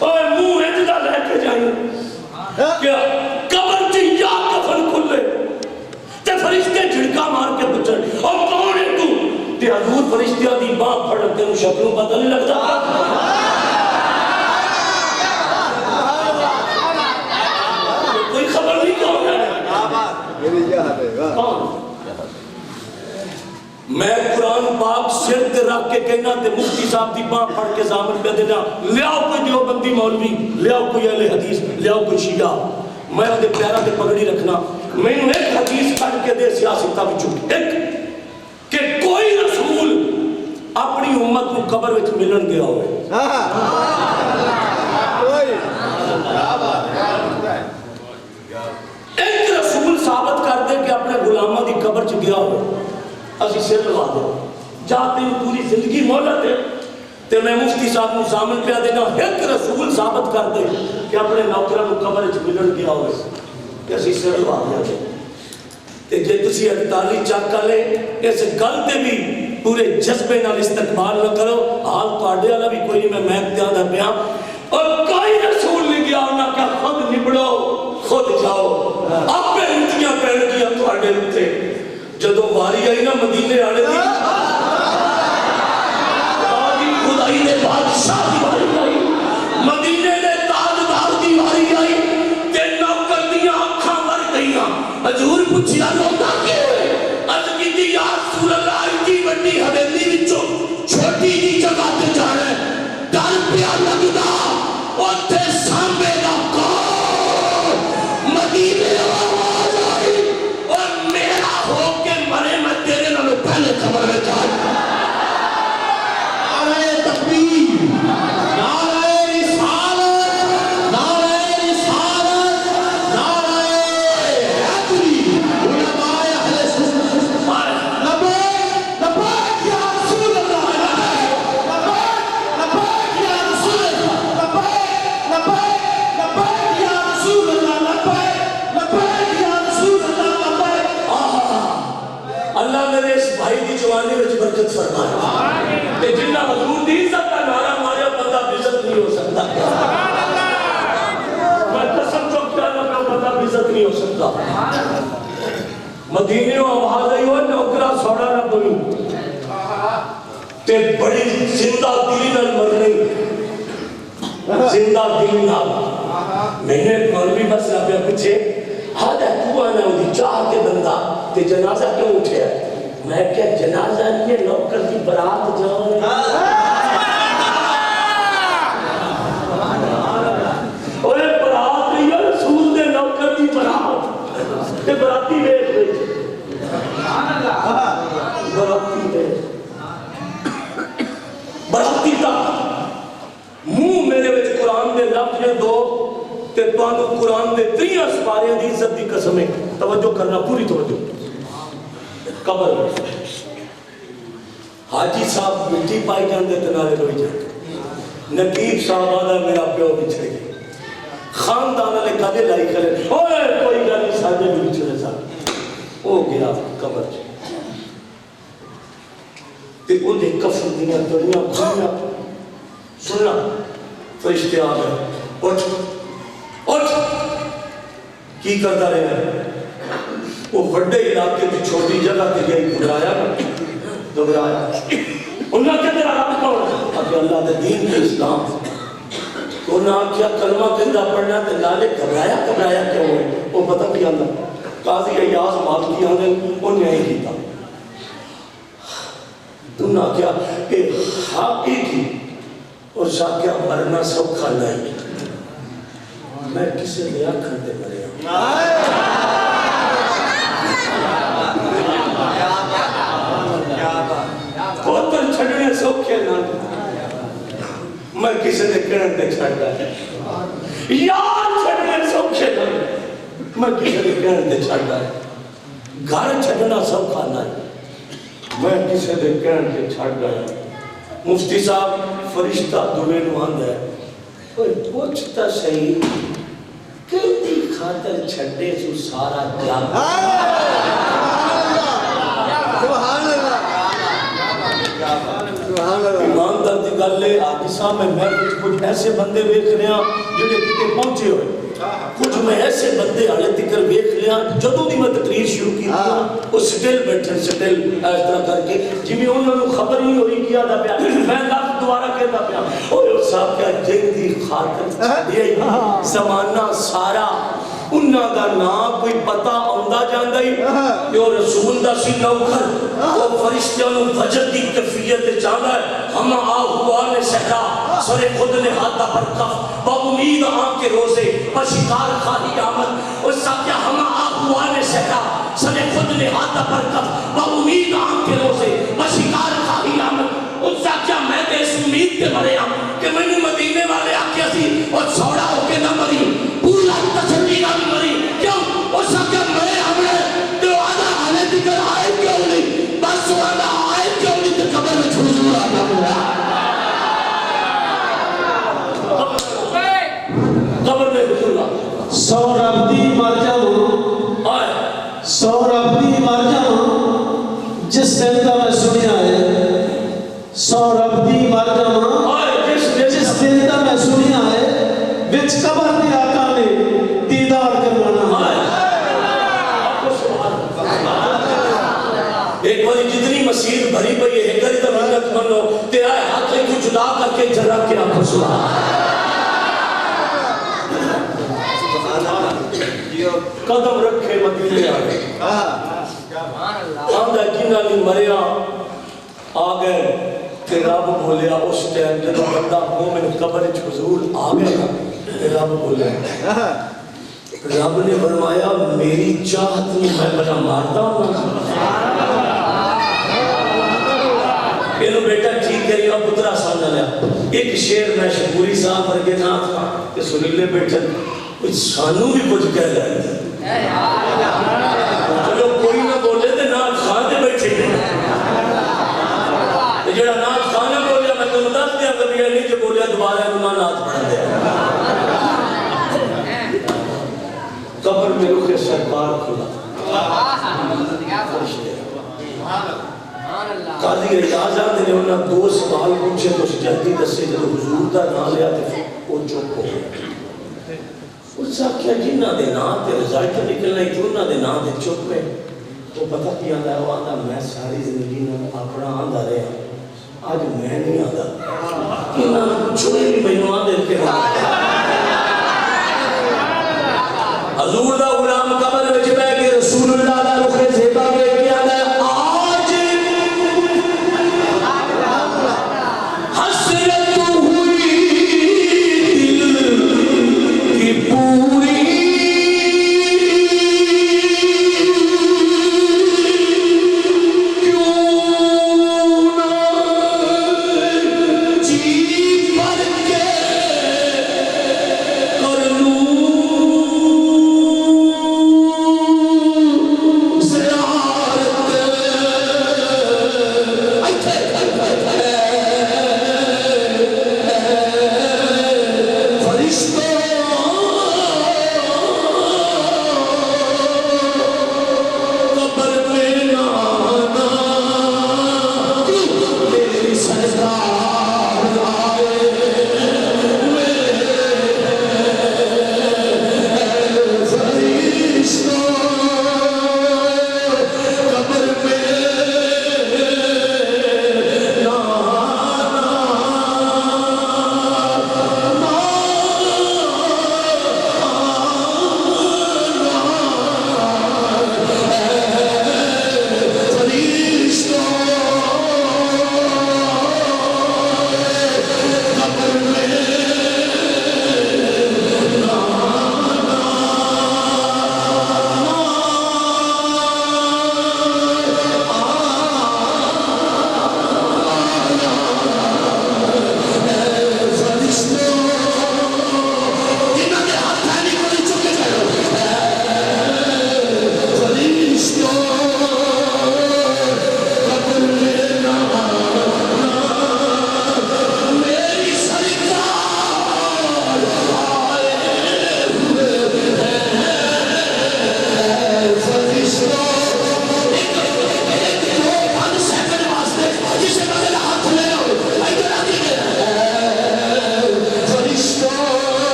اور منہ اجدہ لے کے جائیں کہ قبر چی یا کفن کھلے تے فرشتے جھڑکا مار کے پچھڑ اور کون ہے تو تے حضور فرشتیاں دی باں پھڑتے ہیں شکلوں پتہ نہیں لگتا کوئی خبر نہیں کون ہے میں قرآن پاک سر تے رکھ کے کہنا تے مفتی صاحب دی باں پھڑ کے زامن پہ دینا لیاؤ کوئی دیوبندی مولوی لیاؤ کوئی اہل حدیث لیاؤ کوئی شیعہ میں دے پیرہ دے پگڑی رکھنا میں نے ایک حدیث کٹ کے دے سیاستہ بھی چکی ایک کہ کوئی رسول اپنی امت کو قبر وچ ملن گیا ہوئے ایک رسول ثابت کر دے کہ اپنے غلامہ دی قبر چ گیا ہوئے اسی سر لگا دے جاتے ہیں پوری زندگی مولت ہے تے میں مفتی صاحب کو زامن پہ دینا ایک رسول ثابت کر دے کہ اپنے نوکرہ کو قبر وچ ملن گیا ہوئے کہ اسی سر لگا دے کہ جے تسی 48 چکا لے اس گل تے بھی پورے جذبے نال استقبال نہ کرو حال تو آڈے والا بھی کوئی نہیں میں محک دیا دا پیا اور کوئی رسول نہیں گیا انہاں کیا خود نبڑو خود جاؤ آپ پہ انتیاں پہن گیا تو آڈے لتے جدو واری آئی نا مدینے آنے دی آدھی خدائی نے بادشاہ دی واری آئی مدینے نے تاجدار دی واری آئی تے نوکر دیا آنکھاں مر گئیاں حضور پوچھیا روتا کے عرض کی دی یا رسول اللہ ایتی بڑی حویلی وچوں چھوٹی دی جگہ تے جانا ہے ڈر پیا لگدا اوتھے سامنے دا کون مدینے آواز آئی اور میرا ہو کے مرے میں تیرے نالوں پہلے خبر میں جائے نعرہ تکبیر نعرہ رسالت نعرہ رسالت نعرہ حیدری علماء اہل سنت لبیک لبیک یا نہیں ہو سکتا مدینے آواز آئی ہو نوکرا سوڑا نہ بنی تے بڑی زندہ دلی نال مرنے زندہ دلی نال میں نے مولوی مسئلہ پہ پوچھے ہاں تو آنا ہوئی چاہ کے بندہ تے جنازہ کیوں اٹھے ہے میں کیا جنازہ یہ نوکر کی برات جاؤں اوے برات نہیں ہے رسول دے نوکر کی برات تے براتی ویٹ رہی براتی ویٹ براتی تک منہ میرے وچ قرآن دے لفظ دو تے تانوں قرآن دے 3 سپاریاں دی عزت دی قسم ہے توجہ کرنا پوری توجہ قبر حاجی صاحب مٹی پائی جاندے تنالے روئی جاندے نقیب صاحب آدھا میرا پیو بچھڑ گئے خاندان والے کدے لائی کرے اوے کوئی گل نہیں ساڈے بھی بچھڑے صاحب ہو گیا قبر تے اودے کفن دیاں دنیا کھلیاں سننا فرشتے آ گئے اٹھ اٹھ کی کرتا رہے ہیں وہ بڑے علاقے کی چھوٹی جگہ تے گئی گھبرایا انہوں نے کہتے رہا کون ابھی اللہ دے دین کے اسلام انہوں نے کیا کلمہ کندہ پڑھنا تے لالے گھبرایا کیوں ہوئے وہ پتہ کیا اللہ قاضی ایاز مالکی آنے انہوں نے ہی کیتا انہوں نے کیا کہ حقی کی اور شاکیہ مرنا سب کھانا ہے میں کسے لیا کھاتے مرے بہتر چھڑنے سوکھے نہ میں کسے دے کرن دے چھڑتا ہے یار چھڑنے سوکھے نہ میں کسے دے کرن دے چھڑتا ہے گھر چھڑنا سب کھانا ہے میں کسے دے کرن دے چھڑتا ہے مفتی صاحب فرشتہ دلے نواند ہے کوئی پوچھتا صحیح کیتی خاطر چھڑے سو سارا جاگ سبحان اللہ ایماندار دی گل ہے آدھی صاحب میں کچھ ایسے بندے ویکھ رہے ہیں جڑے کتے پہنچے ہوئے کچھ میں ایسے بندے آلے تکر ویکھ رہے ہیں جدوں دی میں تقریر شروع کی وہ سٹل بیٹھن سٹل اس طرح کر کے جی انہوں نے خبر نہیں ہوئی کیا دا پیا میں لفظ دوبارہ کہتا پیا اور صاحب کیا جن دی خاطر یہ زمانہ سارا انہاں دا نام کوئی پتہ آندا جاندا ہی جو رسول دا سی نوکر وہ فرشتیاں نوں وجد دی کیفیت جاندا ہے ہم آہوان صحرا سر خود نے ہاتھا پر کف با امید آن کے روزے بشکار خواہی آمد اس سا کیا ہم آہوان صحرا سر خود نے ہاتھا پر کف با امید آن کے روزے بشکار خواہی آمد اس سا کیا میں دے اس امید کے مرے ہم کہ میں نے مدینے والے آکے سی اور سوڑا ہو کے نہ مری پورا تسلی نہ مری کیوں اس سا کیا مرے ہمیں تو آدھا آنے دکر آئے کیوں نہیں بس آدھا آئے کیوں نہیں تو قبر میں چھوڑ آدھا ملا قبر میں بھولا سو رب دی مر جاؤں سو رب دی مر جاؤں جس دن کا میں سنیا ہے سو رب دی مر جاؤں جس دن کا میں سنیا ہے وچ قبر دی آقا نے دیدار کروانا ایک باری جتنی مسیح بھری پئی ہے گری تو محنت منو تے آئے ہاتھ لے کو جدا کر کے جرا کے آپ سبحان قدم رکھے مدینے آگے آندہ جنہ لی مریا آگئے کہ رب بولیا اس ٹائم جب بندہ مومن قبر حضور آگئے کہ رب بولیا رب نے فرمایا میری چاہت میں بنا مارتا ہوں انہوں بیٹا ٹھیک ہے یہ پترہ سامنے لیا ایک شیر میں شکوری صاحب ورگے نہ تھا کہ سنیلے بیٹھے کچھ سانوں بھی کچھ کہہ رہے ہیں چلو کوئی نہ بولے تھے نات خان دے بیٹھے تھے جڑا نات خان نے بولیا میں تو مدد دیا کبھی نہیں جو بولیا دوبارہ انہوں نات پڑھ دیا قبر میں رخ سرکار کھلا قاضی اجازہ نے انہوں نے 2 سوال پوچھے تو جلدی دسے جب حضور دا نام لیا تو وہ چپ ہو گیا اس سے کیا جنہ دے نام تے رضایت نکلنا ہی تو انہاں دے نام دے چپ میں وہ پتہ کیا آندا ہے وہ آندا میں ساری زندگی میں اپنا آندا رہا آج میں نہیں آندا انہاں چھوڑے بھی مینوں آندے کہ حضور دا غلام قبر وچ بیٹھ کے رسول اللہ دا رخ زیبا ویکھ کے آندا ہے آج حسرت ہوئی دل کی پوری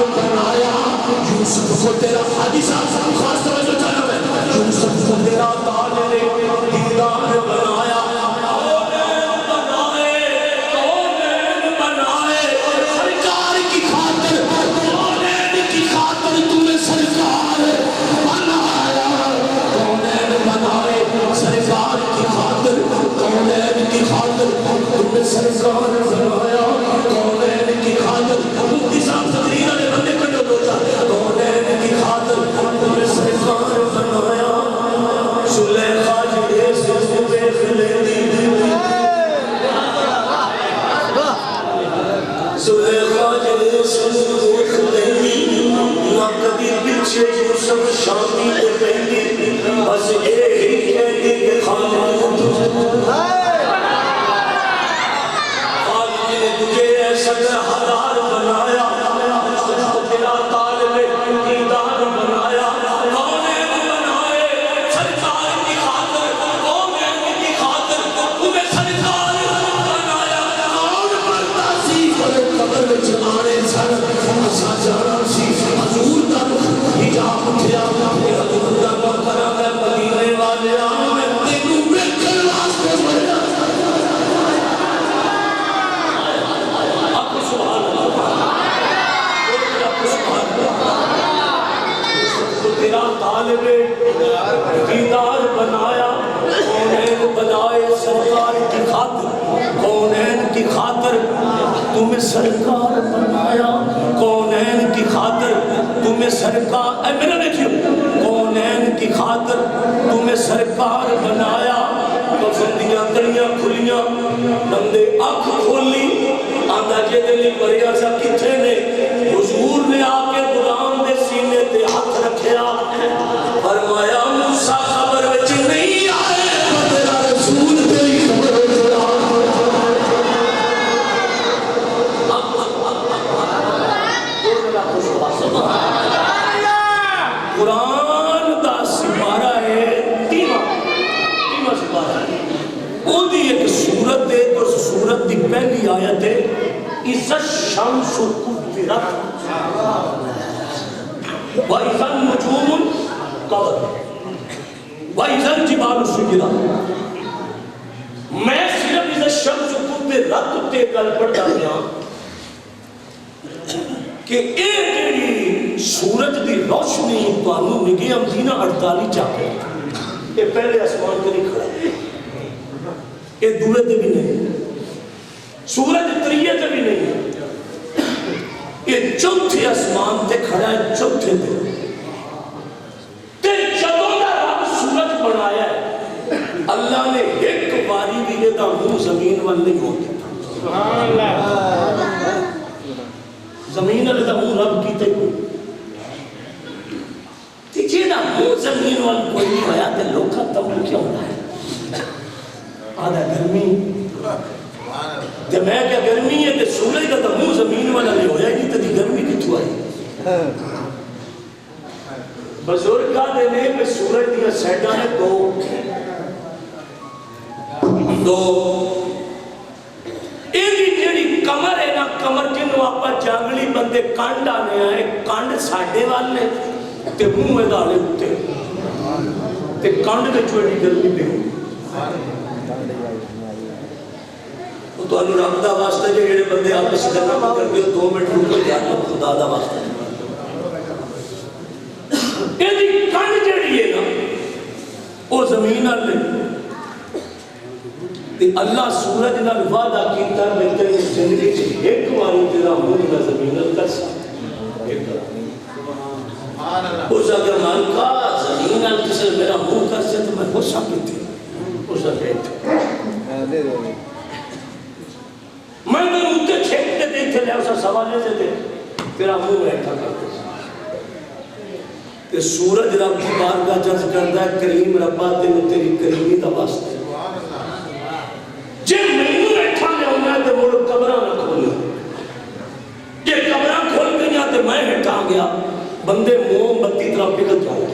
بنایا دیدار بنایا کونین بنائے سرکار کی خاطر کونین کی خاطر تمہیں سرکار بنایا کونین کی خاطر تمہیں سرکار اے میرا دیکھیو کونین کی خاطر تمہیں سرکار بنایا کفندیاں کڑیاں کھلیاں بندے آنکھ کھولی آدھا جے دلی پریا سا کتھے نے حضور نے آ کے غلام دے سینے تے ہاتھ رکھیا فرمایا موسیٰ خبر وچ نہیں آئے تیرا رسول تیری خبر وچ قرآن دا سپارہ ہے تیمہ سپارہ ہے وہ دی ایک سورت ہے تو سورت دی پہلی آیت ہے اِذَا الشَّمْسُ كُوِّرَتْ وَإِذَا النُّجُومُ انكَدَرَتْ وَإِذَا الْجِبَالُ سُيِّرَتْ میں صرف اِذَا الشَّمْسُ كُوِّرَتْ تے گل پڑھتا گیا کہ ایک جڑی سورج دی روشنی توانو نگے امدینہ 48 چاہتے ہیں یہ پہلے آسمان کے نہیں کھڑا یہ دورے تے بھی نہیں سورج تریے تے بھی نہیں یہ چوتھے آسمان تے کھڑا ہے چوتھے تے جدوں دا رب سورج بنایا ہے اللہ نے ایک باری بھی یہ دا منہ زمین وال نہیں ہوتا سبحان اللہ زمین والے دا منہ رب کیتے کوئی تے جے دا منہ زمین وال کوئی نہیں ہویا تے لوکا تم کیوں ہونا ہے آدھا گرمی تے میں کیا گرمی ہے تے سورج کا تو منہ زمین والا نہیں ہویا نہیں تے گرمی کتھوں آئی بزرگ کا دینے میں سورج دیا سیڈا ہے دو ایدی جیڑی کمر ہے نا کمر جنو آپا جانگلی بندے کانڈ آنے آئے کانڈ ساڑھے والے تے منہ میں دالے ہوتے تے کانڈ دے چوڑی گرمی پہ تو انہوں رب دا واسطہ جو یہ بندے آپ سے کرنا کر دے 2 منٹ رکو جاتا خدا دا واسطہ یہ دی کانڈ جڑی ہے نا وہ زمین آلے تے اللہ سورج نال وعدہ کیتا میں تیری زندگی سے ایک واری تیرا منہ دا زمین نال کر سکتا اس اگر مان کا زمین نال کسی میرا منہ کر سے تو میں ہو سکتی اس اگر میں نے اُتے چھیکتے دے تھے لے اسا سوالے سے دے تیرا منہ بیٹھا کرتے کہ سورج رب کی بارگاہ جز کرتا ہے کریم ربا تینو تیری کریمی دا واسطہ جب میں بیٹھا میں ہونا تے مڑ قبراں نہ کھولے یہ قبراں کھول گئیاں تے میں ہٹا گیا بندے موم بتی طرح پگھل جاؤ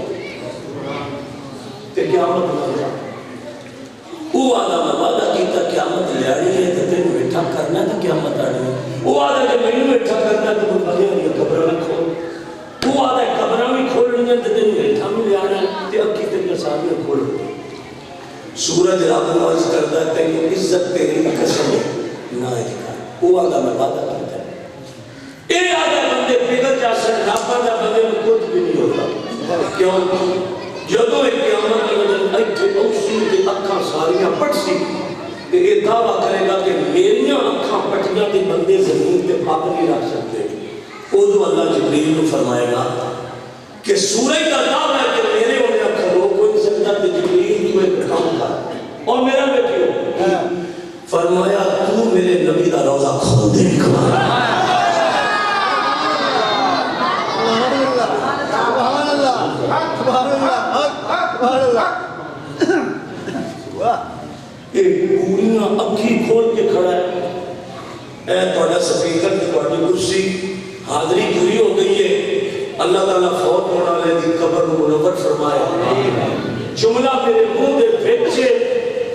تے قیامت نہ جا وہ آدھا میں وعدہ کیتا قیامت لے آڑی ہے تے تینو بیٹھا کرنا تے قیامت آڑی ہے وہ آدھا کہ میں بیٹھا کرنا تے وہ بغیر یہ قبراں نہ کھول وہ آدھا قبراں بھی کھول رہی ہیں تے تینو بیٹھا بھی لے آنا تے اکی تیری سامنے کھول سورج رب عرض کرتا ہے تیری عزت تیری قسم نہ دکھا وہ آدھا میں وعدہ کرتا ہے اے آدھا بندے پگل جا سن رب آدھا بندے میں کچھ بھی نہیں ہوتا کیوں جدو ایک قیامت لگن ایتھے اوسی تے اکھاں ساریاں پٹ سی تے یہ دعویٰ کرے گا کہ میریاں اکھاں پٹیاں تے بندے زمین تے پاک نہیں رکھ سکتے ادو اللہ جبریل کو فرمائے گا کہ سورج کا دعویٰ ہے کہ میرے ہونے اکھاں روک کوئی نہیں سکتا تے جبریل کو ایک کام کر اور میرا بیٹھے فرمایا تو میرے نبی دا روزہ کھول دے پوریاں اکھی کھول کے کھڑا ہے اے توڑا سپیکر کی توڑی کرسی حاضری پوری ہو گئی ہے اللہ تعالیٰ فوت ہونا لے دی قبر منور فرمائے جملہ میرے منہ دے بیچے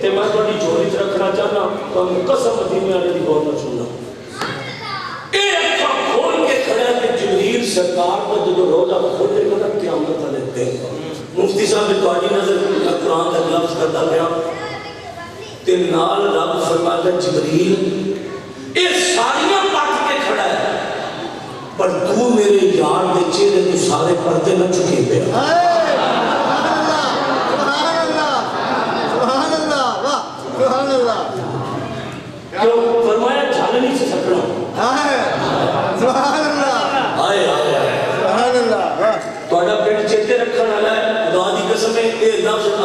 تے میں توڑی جوڑی رکھنا چاہنا تو ہم قسم مدینے آنے دی بہت نہ سننا اے اکھا کھول کے کھڑا ہے جبریل سرکار کا جو روزہ کھولے گا قیامت لیتے مفتی صاحب نے توڑی نظر قرآن کا لفظ کرتا گیا تے نال رب فرماتا جبریل اے ساریاں پاٹ کے کھڑا ہے پر تو میرے یار دے چہرے تو سارے پردے نہ چکے پہ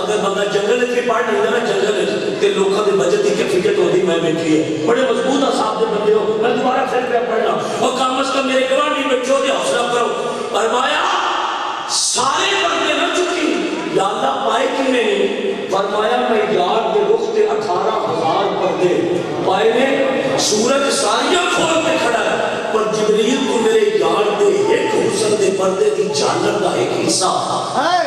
اگر بندہ جنگل میں پڑھ لیتا نا جنگل تے لوکاں دی بچت دی فکر ہوندی میں بیٹھی ہے بڑے مضبوط صاحب دے بندے ہو میں دوبارہ پھر پہ پڑھنا اور کم از کم میرے گواہی بچوں دے حوصلہ کرو فرمایا سارے پردے نہ چکی یا اللہ پائے کہ نہیں فرمایا میں یار کے رخ تے 18,000 پردے پائے نے سورج ساریاں کھول کے کھڑا ہے پر جبریل کو میرے یار دے ایک حسن دے پردے دی جانب دا ایک حصہ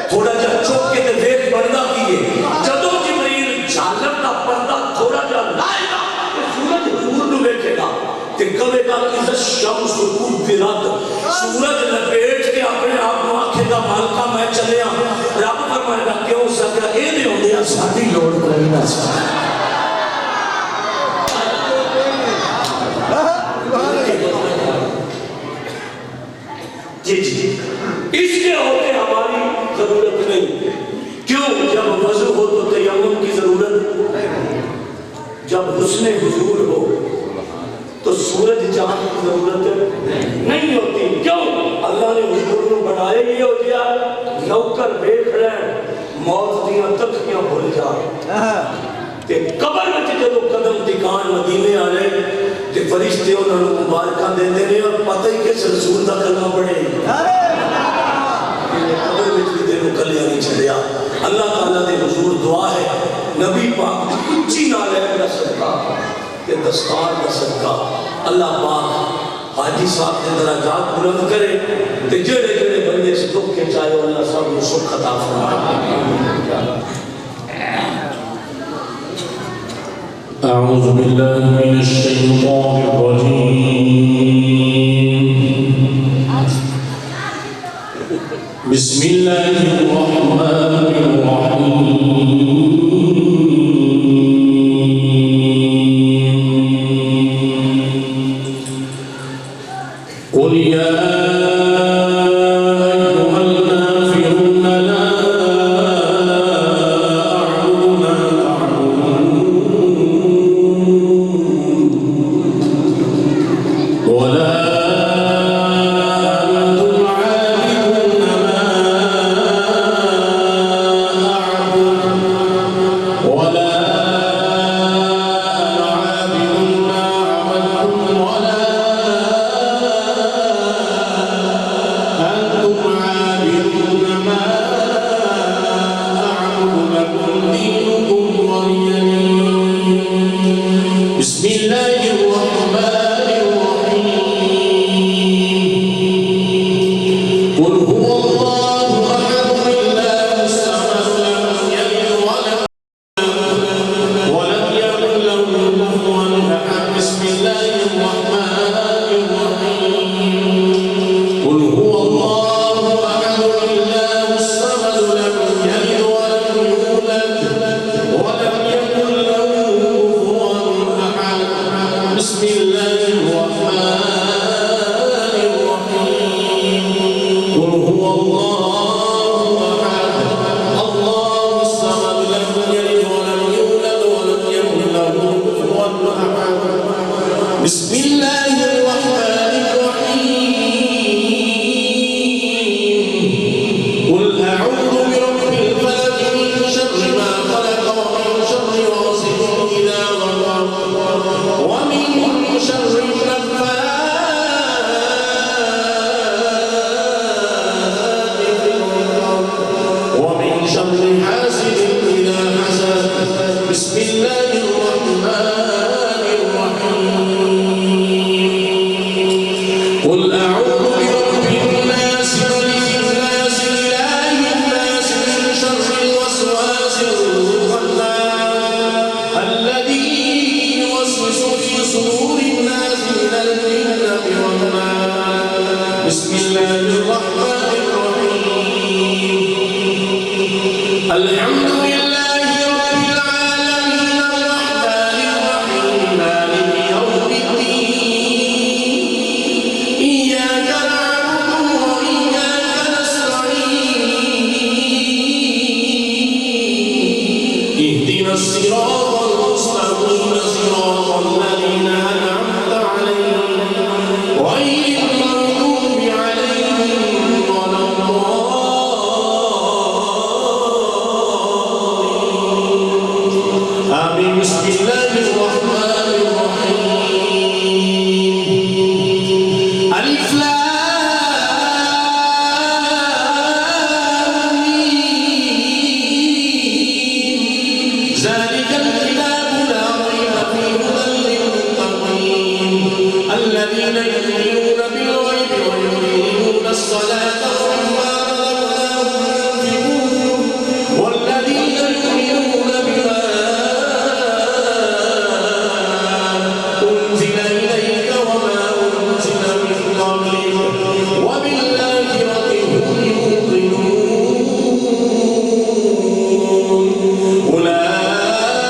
تھوڑا جا چوک کے دے ویک پردہ کیے جدو جبریل جانب دا پردہ تھوڑا جا لائے گا تو سورج حضور نو بیٹھے گا کہ کبھے گا کہ شمس کو فرد سورج لپیٹ کے اپنے آپ کو آنکھیں دا مالکہ میں چلے رب فرمائے گا کیوں سکا اے دے ہوں دیا ساڑھی لوڑ کریں گا جی جی اس کے ہوتے ہماری ضرورت نہیں کیوں جب وضو ہو تو تیمم کی ضرورت جب حسن حضور ہو تو سورج چاند کی ضرورت نہیں ہوتی کیوں اللہ نے حضور کو بنایا یہ ہو گیا نوکر بیٹھ رہے موت دیاں تکیاں بھول جا کہ قبر میں جب قدم ٹکان مدینے آ رہے کہ فرشتے انہوں نے مبارکہ دے دینے اور پتہ ہی کہ رسول دا کلمہ پڑھے قبر میں بھی دے مکلیاں نہیں چھڑیا اللہ تعالیٰ دے حضور دعا ہے نبی پاک اچھی نالے کا صدقہ کہ دستار کا صدقہ اللہ پاک حاجی صاحب کے درجات بلند کرے کہ جڑے جڑے بندے سے دکھ کے چاہے اللہ صاحب نے سکھ عطا فرمائے أعوذ بالله من الشيطان الرجيم بسم الله الرحمن الرحيم قل يا بسم الله الرحمن الرحيم ألف لام ميم ذلك الكتاب لا ريب فيه هدى للمتقين الذين يؤمنون بالغيب ويقيمون الصلاة ومما رزقناهم ينفقون والذين يؤمنون بما أنزل إليك وما أنزل من قبلك وبالآخرة هم يوقنون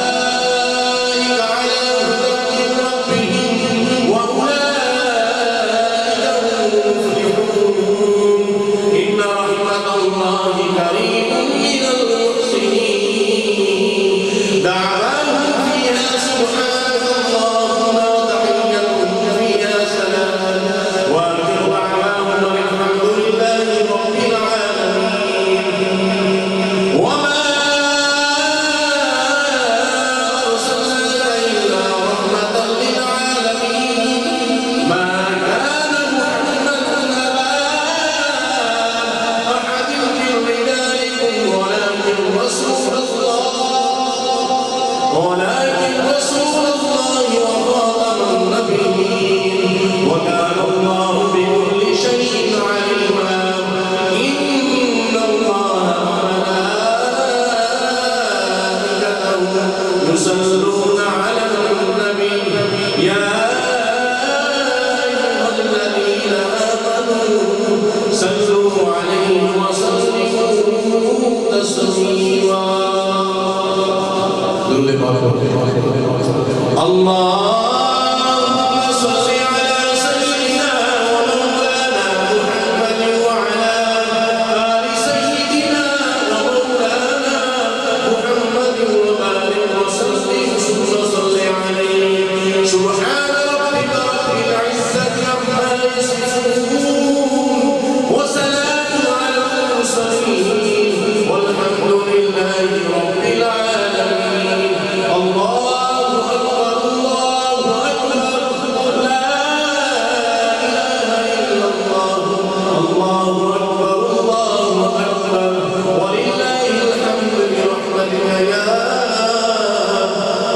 أولئك على هدى من ربهم وأولئك هم المفلحون إن رحمة الله قريب من المحسنين دعواهم فيها سبحانك اللهم وتحيتهم فيها سلام وآخر دعواهم الحمد لله رب العالمين وما أرسلناك إلا رحمة للعالمين ما كان محمد أبا أحد من رجالكم ولكن رسول الله وخاتم النبيين وكان الله بكل شيء عليما إن الله وملائكته يصلون على النبي يا أيها الذين آمنوا صلوا عليه وسلموا تسليما اللهم صل على سيدنا ومولانا محمد وعلى آل سيدنا ومولانا محمد وبارك وسلم ثم صل عليه سبحان ربك رب العزة عما يصفون وسلام على المرسلين والحمد لله رب العالمين الله أكبر لا إله إلا الله الله أكبر ولله الحمد برحمتك يا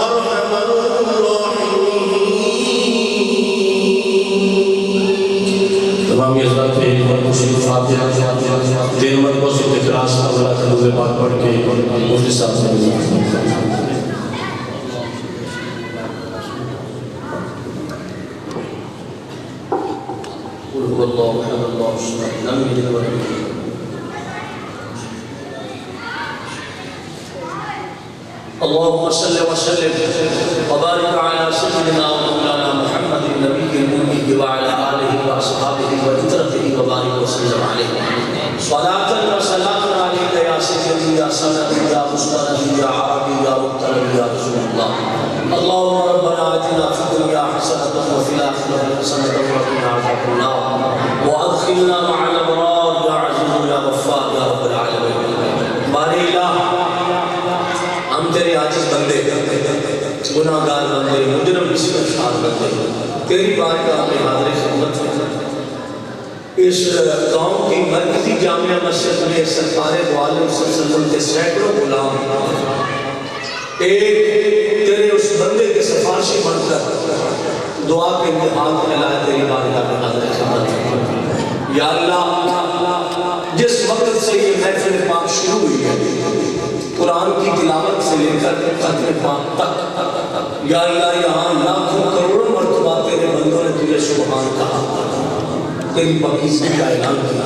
أرحم الراحمين تمام حضرات ایک بار مشرف فاتحہ تین مرتبہ سے اخلاص کا ذرا درود پاک پڑھ کے مفتی صاحب سے قل هو الله احد الله الصمد لم يلد ولم يولد اللهم صل وسلم وبارك على سيدنا ومولانا محمد النبي الأمي وعلى آله وأصحابه وإترته وبارك وسلم عليه صلاة وسلام عليك يا سيدي يا سندي يا مستندي يا عربي يا مقترب يا رسول الله اللهم ربنا آتنا في الدنيا حسنة وفي الآخرة حسنة وقنا عذاب النار وأدخلنا مع الأبرار يا عزيز يا غفار يا رب العالمين بارے الہ ہم تیرے عاجز بندے گناہگار بندے مجرم استغفار بندے تیری بارگاہ میں حاضر خدمت ہیں اس گاؤں کی مرکزی جامعہ مسجد میں سرکار دو عالم صلی اللہ علیہ وسلم کے سینکڑوں غلام ایک تیرے اس بندے کے سفارشی بن کر دعا کے انتحال میں لائے تیری بارگاہ میں حاضر خدمت ہیں یا اللہ جس وقت سے یہ محفل پاک شروع ہوئی ہے قرآن کی تلاوت سے لے کر ختم پاک تک یا اللہ یہاں لاکھوں کروڑوں مرتبہ تیرے بندوں نے تجھے سبحان کہا تیری پاکیزگی کا اعلان کیا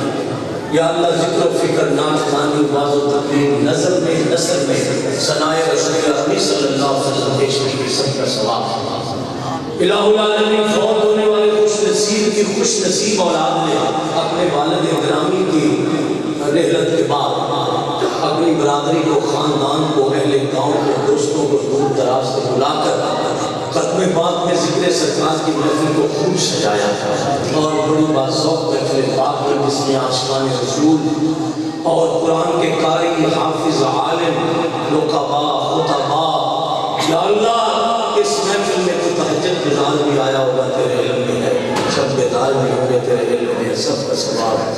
یا اللہ ذکر و فکر نعت خوانی واز و تقریر نظر میں نثر میں ثناء رسول اللہ صلی اللہ علیہ وسلم پیش کی سب کا ثواب الہ العالمین فوت ہونے والے خوش نصیب کی خوش نصیب اولاد نے اپنے والد گرامی کی رحلت کے بعد اپنی برادری کو خاندان کو اہل گاؤں کو دوستوں کو دور دراز سے بلا کر ختم پاک میں ذکر سرکار کی محفل کو خوب سجایا اور بڑی باذوق محفل پاک میں جس میں عاشقان رسول اور قرآن کے قاری حافظ عالم نقبا خطبا یا اللہ اس محفل میں تو تہجد گزار بھی آیا ہوگا تیرے علم میں ہے، شب بیدار بھی ہوں گے تیرے علم میں ہے، سب کا ثواب ہے۔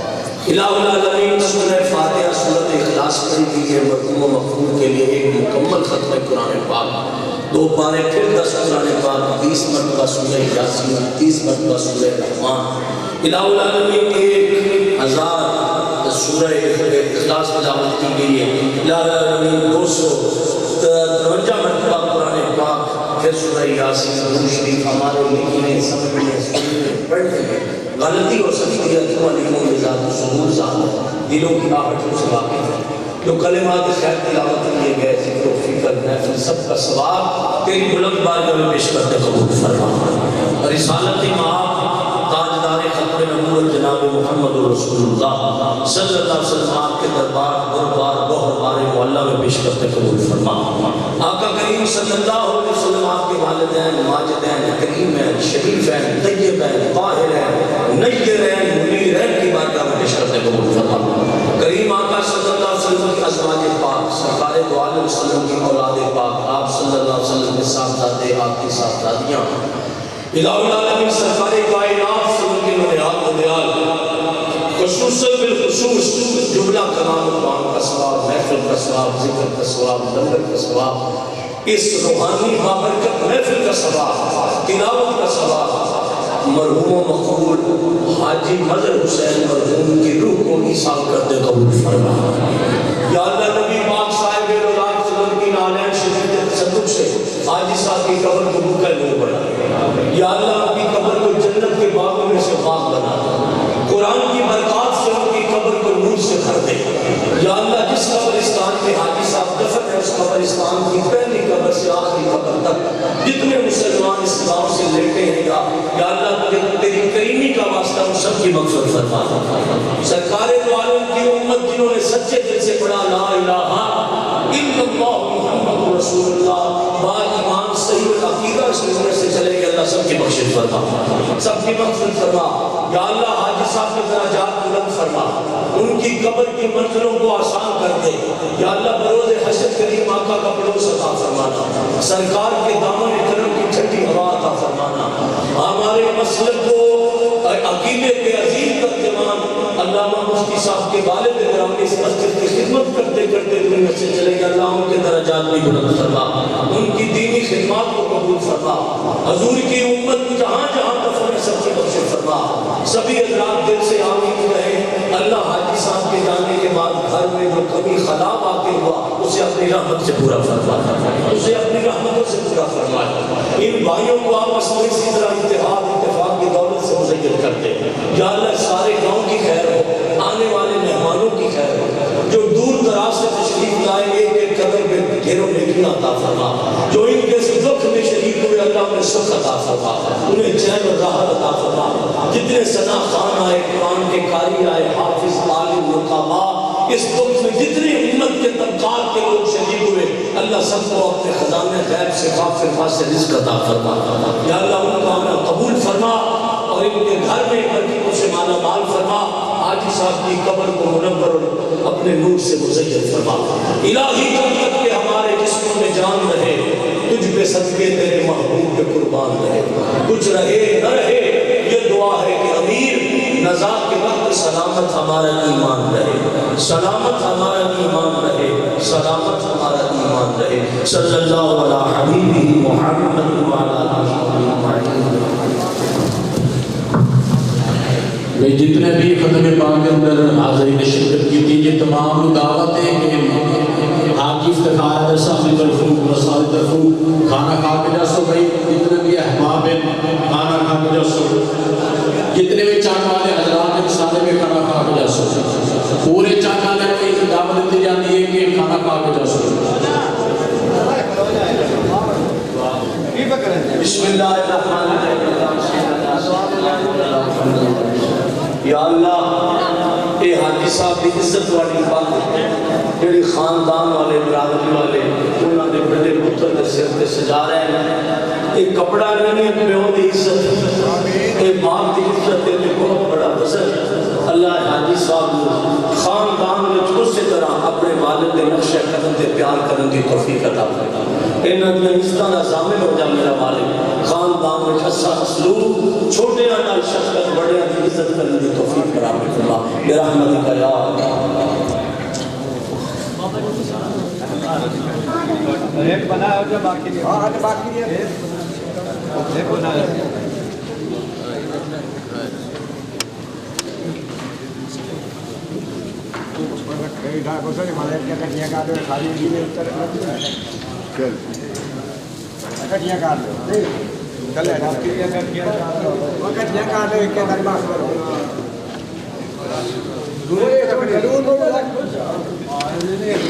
الہ العالمین سورہ فاتحہ سورۃ اخلاص پڑھی گئی ہے مرحوم و مغفور کے لیے ایک مکمل ختم قرآن پاک، 2 پارے پھر 10 قرآن پاک، 20 مرتبہ سورہ یاسین، 30 مرتبہ سورہ رحمان۔ الہ العالمین 1000 سورہ اخلاص تلاوت کی گئی ہے۔ الہ العالمین 253 مرتبہ قرآن پاک، پھر سورہ یاسین درود شریف ہمارے لکھنے سمجھنے سننے پڑھنے میں غلطی اور سختی کیوں علیموں میں ذات و صدور ذات ہے، دلوں کی آہٹوں سے واقف ہے، جو کلمات خیر تلاوت کیے گئے ذکر و فکر محفل سب کا ثواب تیری بلند بارگاہ میں پیش کرتے قبول فرما۔ رسالت مآب تاجدار ختم نبوت جناب محمد رسول اللہ صلی اللہ علیہ وسلم آپ کے دربار گوہر بار معلیٰ میں پیش کرتے قبول فرما۔ آقا کریم صلی اللہ علیہ وسلم آپ کے والدین ماجدین کریم ہیں شریف ہیں طیب ہیں طاہر ہیں نیر ہیں منیر ہیں کی بارگاہ میں پیش کرتے قبول فرما۔ کریم آقا صلی اللہ علیہ وسلم کی ازواج پاک سرکار دو عالم وسلم کی اولاد پاک آپ صلی اللہ علیہ وسلم کے صاحبزادے آپ کی صاحبزادیاں الہ العالمین سرکار کائنات سے ان کے نویات و دیال خصوصاً بالخصوص جملہ کلام قرآن کا ثواب محفل کا ثواب ذکر کا ثواب لنگر کا ثواب اس روحانی بابرکت محفل کا ثواب تلاوت کا ثواب مرحوم و مقبول حاجی مظہر حسین مرحوم کی روح کو ایصال کرتے قبول فرما۔ یا اللہ نبی پاک صاحب رضوان صلی اللہ کی نالین شریف تصدق سے حاجی صاحب کی قبر کو بکر نور بنا، یا اللہ ان کی قبر کو جنت کے باغوں میں سے باغ بنا، قرآن کی برکات سے ان کی قبر کو نور سے بھر دے۔ یا اللہ جس قبرستان میں حاجی صاحب دفن ہے اس قبرستان کی پہلی قبر سے آخری قبر تک جتنے مسلمان اس گاؤں سے لیٹے ہیں یا اللہ تیری کریمی کا واسطہ ان سب کی مغفرت فرما۔ سرکار دو عالم کی امت جنہوں نے سچے دل سے پڑھا لا الہ الا اللہ محمد رسول اللہ با ایمان صحیح عقیدہ اس دنیا سے چلے گئے، اللہ سب کی بخشش فرما، سب کی مغفرت فرما۔ یا اللہ حاجی صاحب کے درجات بلند فرما، ان کی قبر کی منزلوں کو آسان کر دے۔ یا اللہ بروز حشر کریم آقا کا پڑوس عطا فرمانا، سرکار کے دامن کرم کی ٹھنڈی ہوا عطا فرمانا، ہمارے مسلک کو عقیدے کے عظیم ترجمان علامہ مفتی صاحب کے والد گرامی اس مسجد کی خدمت کرتے کرتے دنیا سے چلے گئے، اللہ ان کے درجات بھی بلند فرما، ان کی دینی خدمات کو قبول فرما، حضور کی امت جہاں جہاں دفن ہے سب کی بخشش فرما، سبھی حضرات دل سے آمین کہیں۔ اللہ حاجی صاحب کے جانے کے بعد گھر میں جو کمی خلا واقع ہوا اسے اپنی رحمت سے پورا فرما، اسے اپنی رحمتوں سے پورا فرما۔ ان بھائیوں کو آپس میں اسی طرح اتحاد اتفاق کی دولت سے مزین کرتے۔ یا اللہ سارے گاؤں کی خیر ہو، آنے والے مہمانوں کی خیر ہو، جو دور دراز سے تشریف لائے ایک ایک قدر پہ ڈھیروں نیکیاں عطا فرما، جو ان کے دکھ میں شریک ہوئے اللہ انہیں سکھ عطا فرما، انہیں چین و راحت عطا فرما۔ جتنے ثنا خان آئے قرآن کے قاری آئے حافظ عالم نقابہ اس دکھ میں جتنے امت کے طبقات کے لوگ شریک ہوئے اللہ سب کو اپنے خزانے غیب سے غافر خاص سے رزق عطا فرما۔ یا اللہ ان کا عمل قبول فرما اور ان کے گھر میں برکتوں سے مالا مال فرما، حاجی صاحب کی قبر کو منور اور اپنے نور سے مزین فرما۔ الہی جب تک کہ ہمارے جسموں میں جان رہے تجھ پہ صدقے تیرے محبوب پہ قربان رہے، کچھ رہے نہ رہے یہ دعا ہے کہ امیر نزاع کے وقت سلامت ہمارا ایمان رہے، سلامت ہمارا ایمان رہے، سلامت ہمارا ایمان رہے۔ صلی اللہ علیہ حبیبہ محمد وعلی آلہ اجمعین۔ جتنے بھی ختم پاک کے اندر حاضرین نے شرکت کی تھی یہ تمام دعوت ہے کہ حاجی افتخار ہے صاحب کی طرفوں رسال کی طرفوں کھانا کھا کے جا سو بھائی، جتنے بھی احباب ہیں کھانا کھا کے جا سو، جتنے بھی چاند والے حضرات ہیں سارے میں کھانا کھا کے جا سو، پورے چاند والے کی دعوت دی جاتی ہے کہ کھانا کھا کے جا سو۔ بسم اللہ الرحمن الرحیم۔ یا اللہ اے حاجی صاحب کی عزت والی بات جڑی خاندان والے برادری والے انہاں دے بڑے پتر دے سر تے سجا رہے ہیں، یہ کپڑا نہیں پیو دی عزت، یہ باپ دی عزت تے بہت بڑا وزن۔ اللہ حاجی صاحب خاندان وچ اسی طرح اپنے والد دے نقش قدم تے پیار کرن دی توفیق عطا فرما۔ انہاں دی عزتاں دا ضامن ہو جا میرا مالک خاندان وچ اچھا اسلوب چھوٹیاں نال شفقت بڑیاں دی عزت کرنے دی توفیق عطا فرما برحمتک یا ایک بنا ہو جو باقی نہیں ہاں باقی نہیں ہے ایک بنا ہے ڈھا کو سے مالے کیا کٹیاں کاٹ دے خالی دی میں اتر چل کٹیاں کاٹ دے چل کٹیاں کاٹ دے کے در باس کرو دورے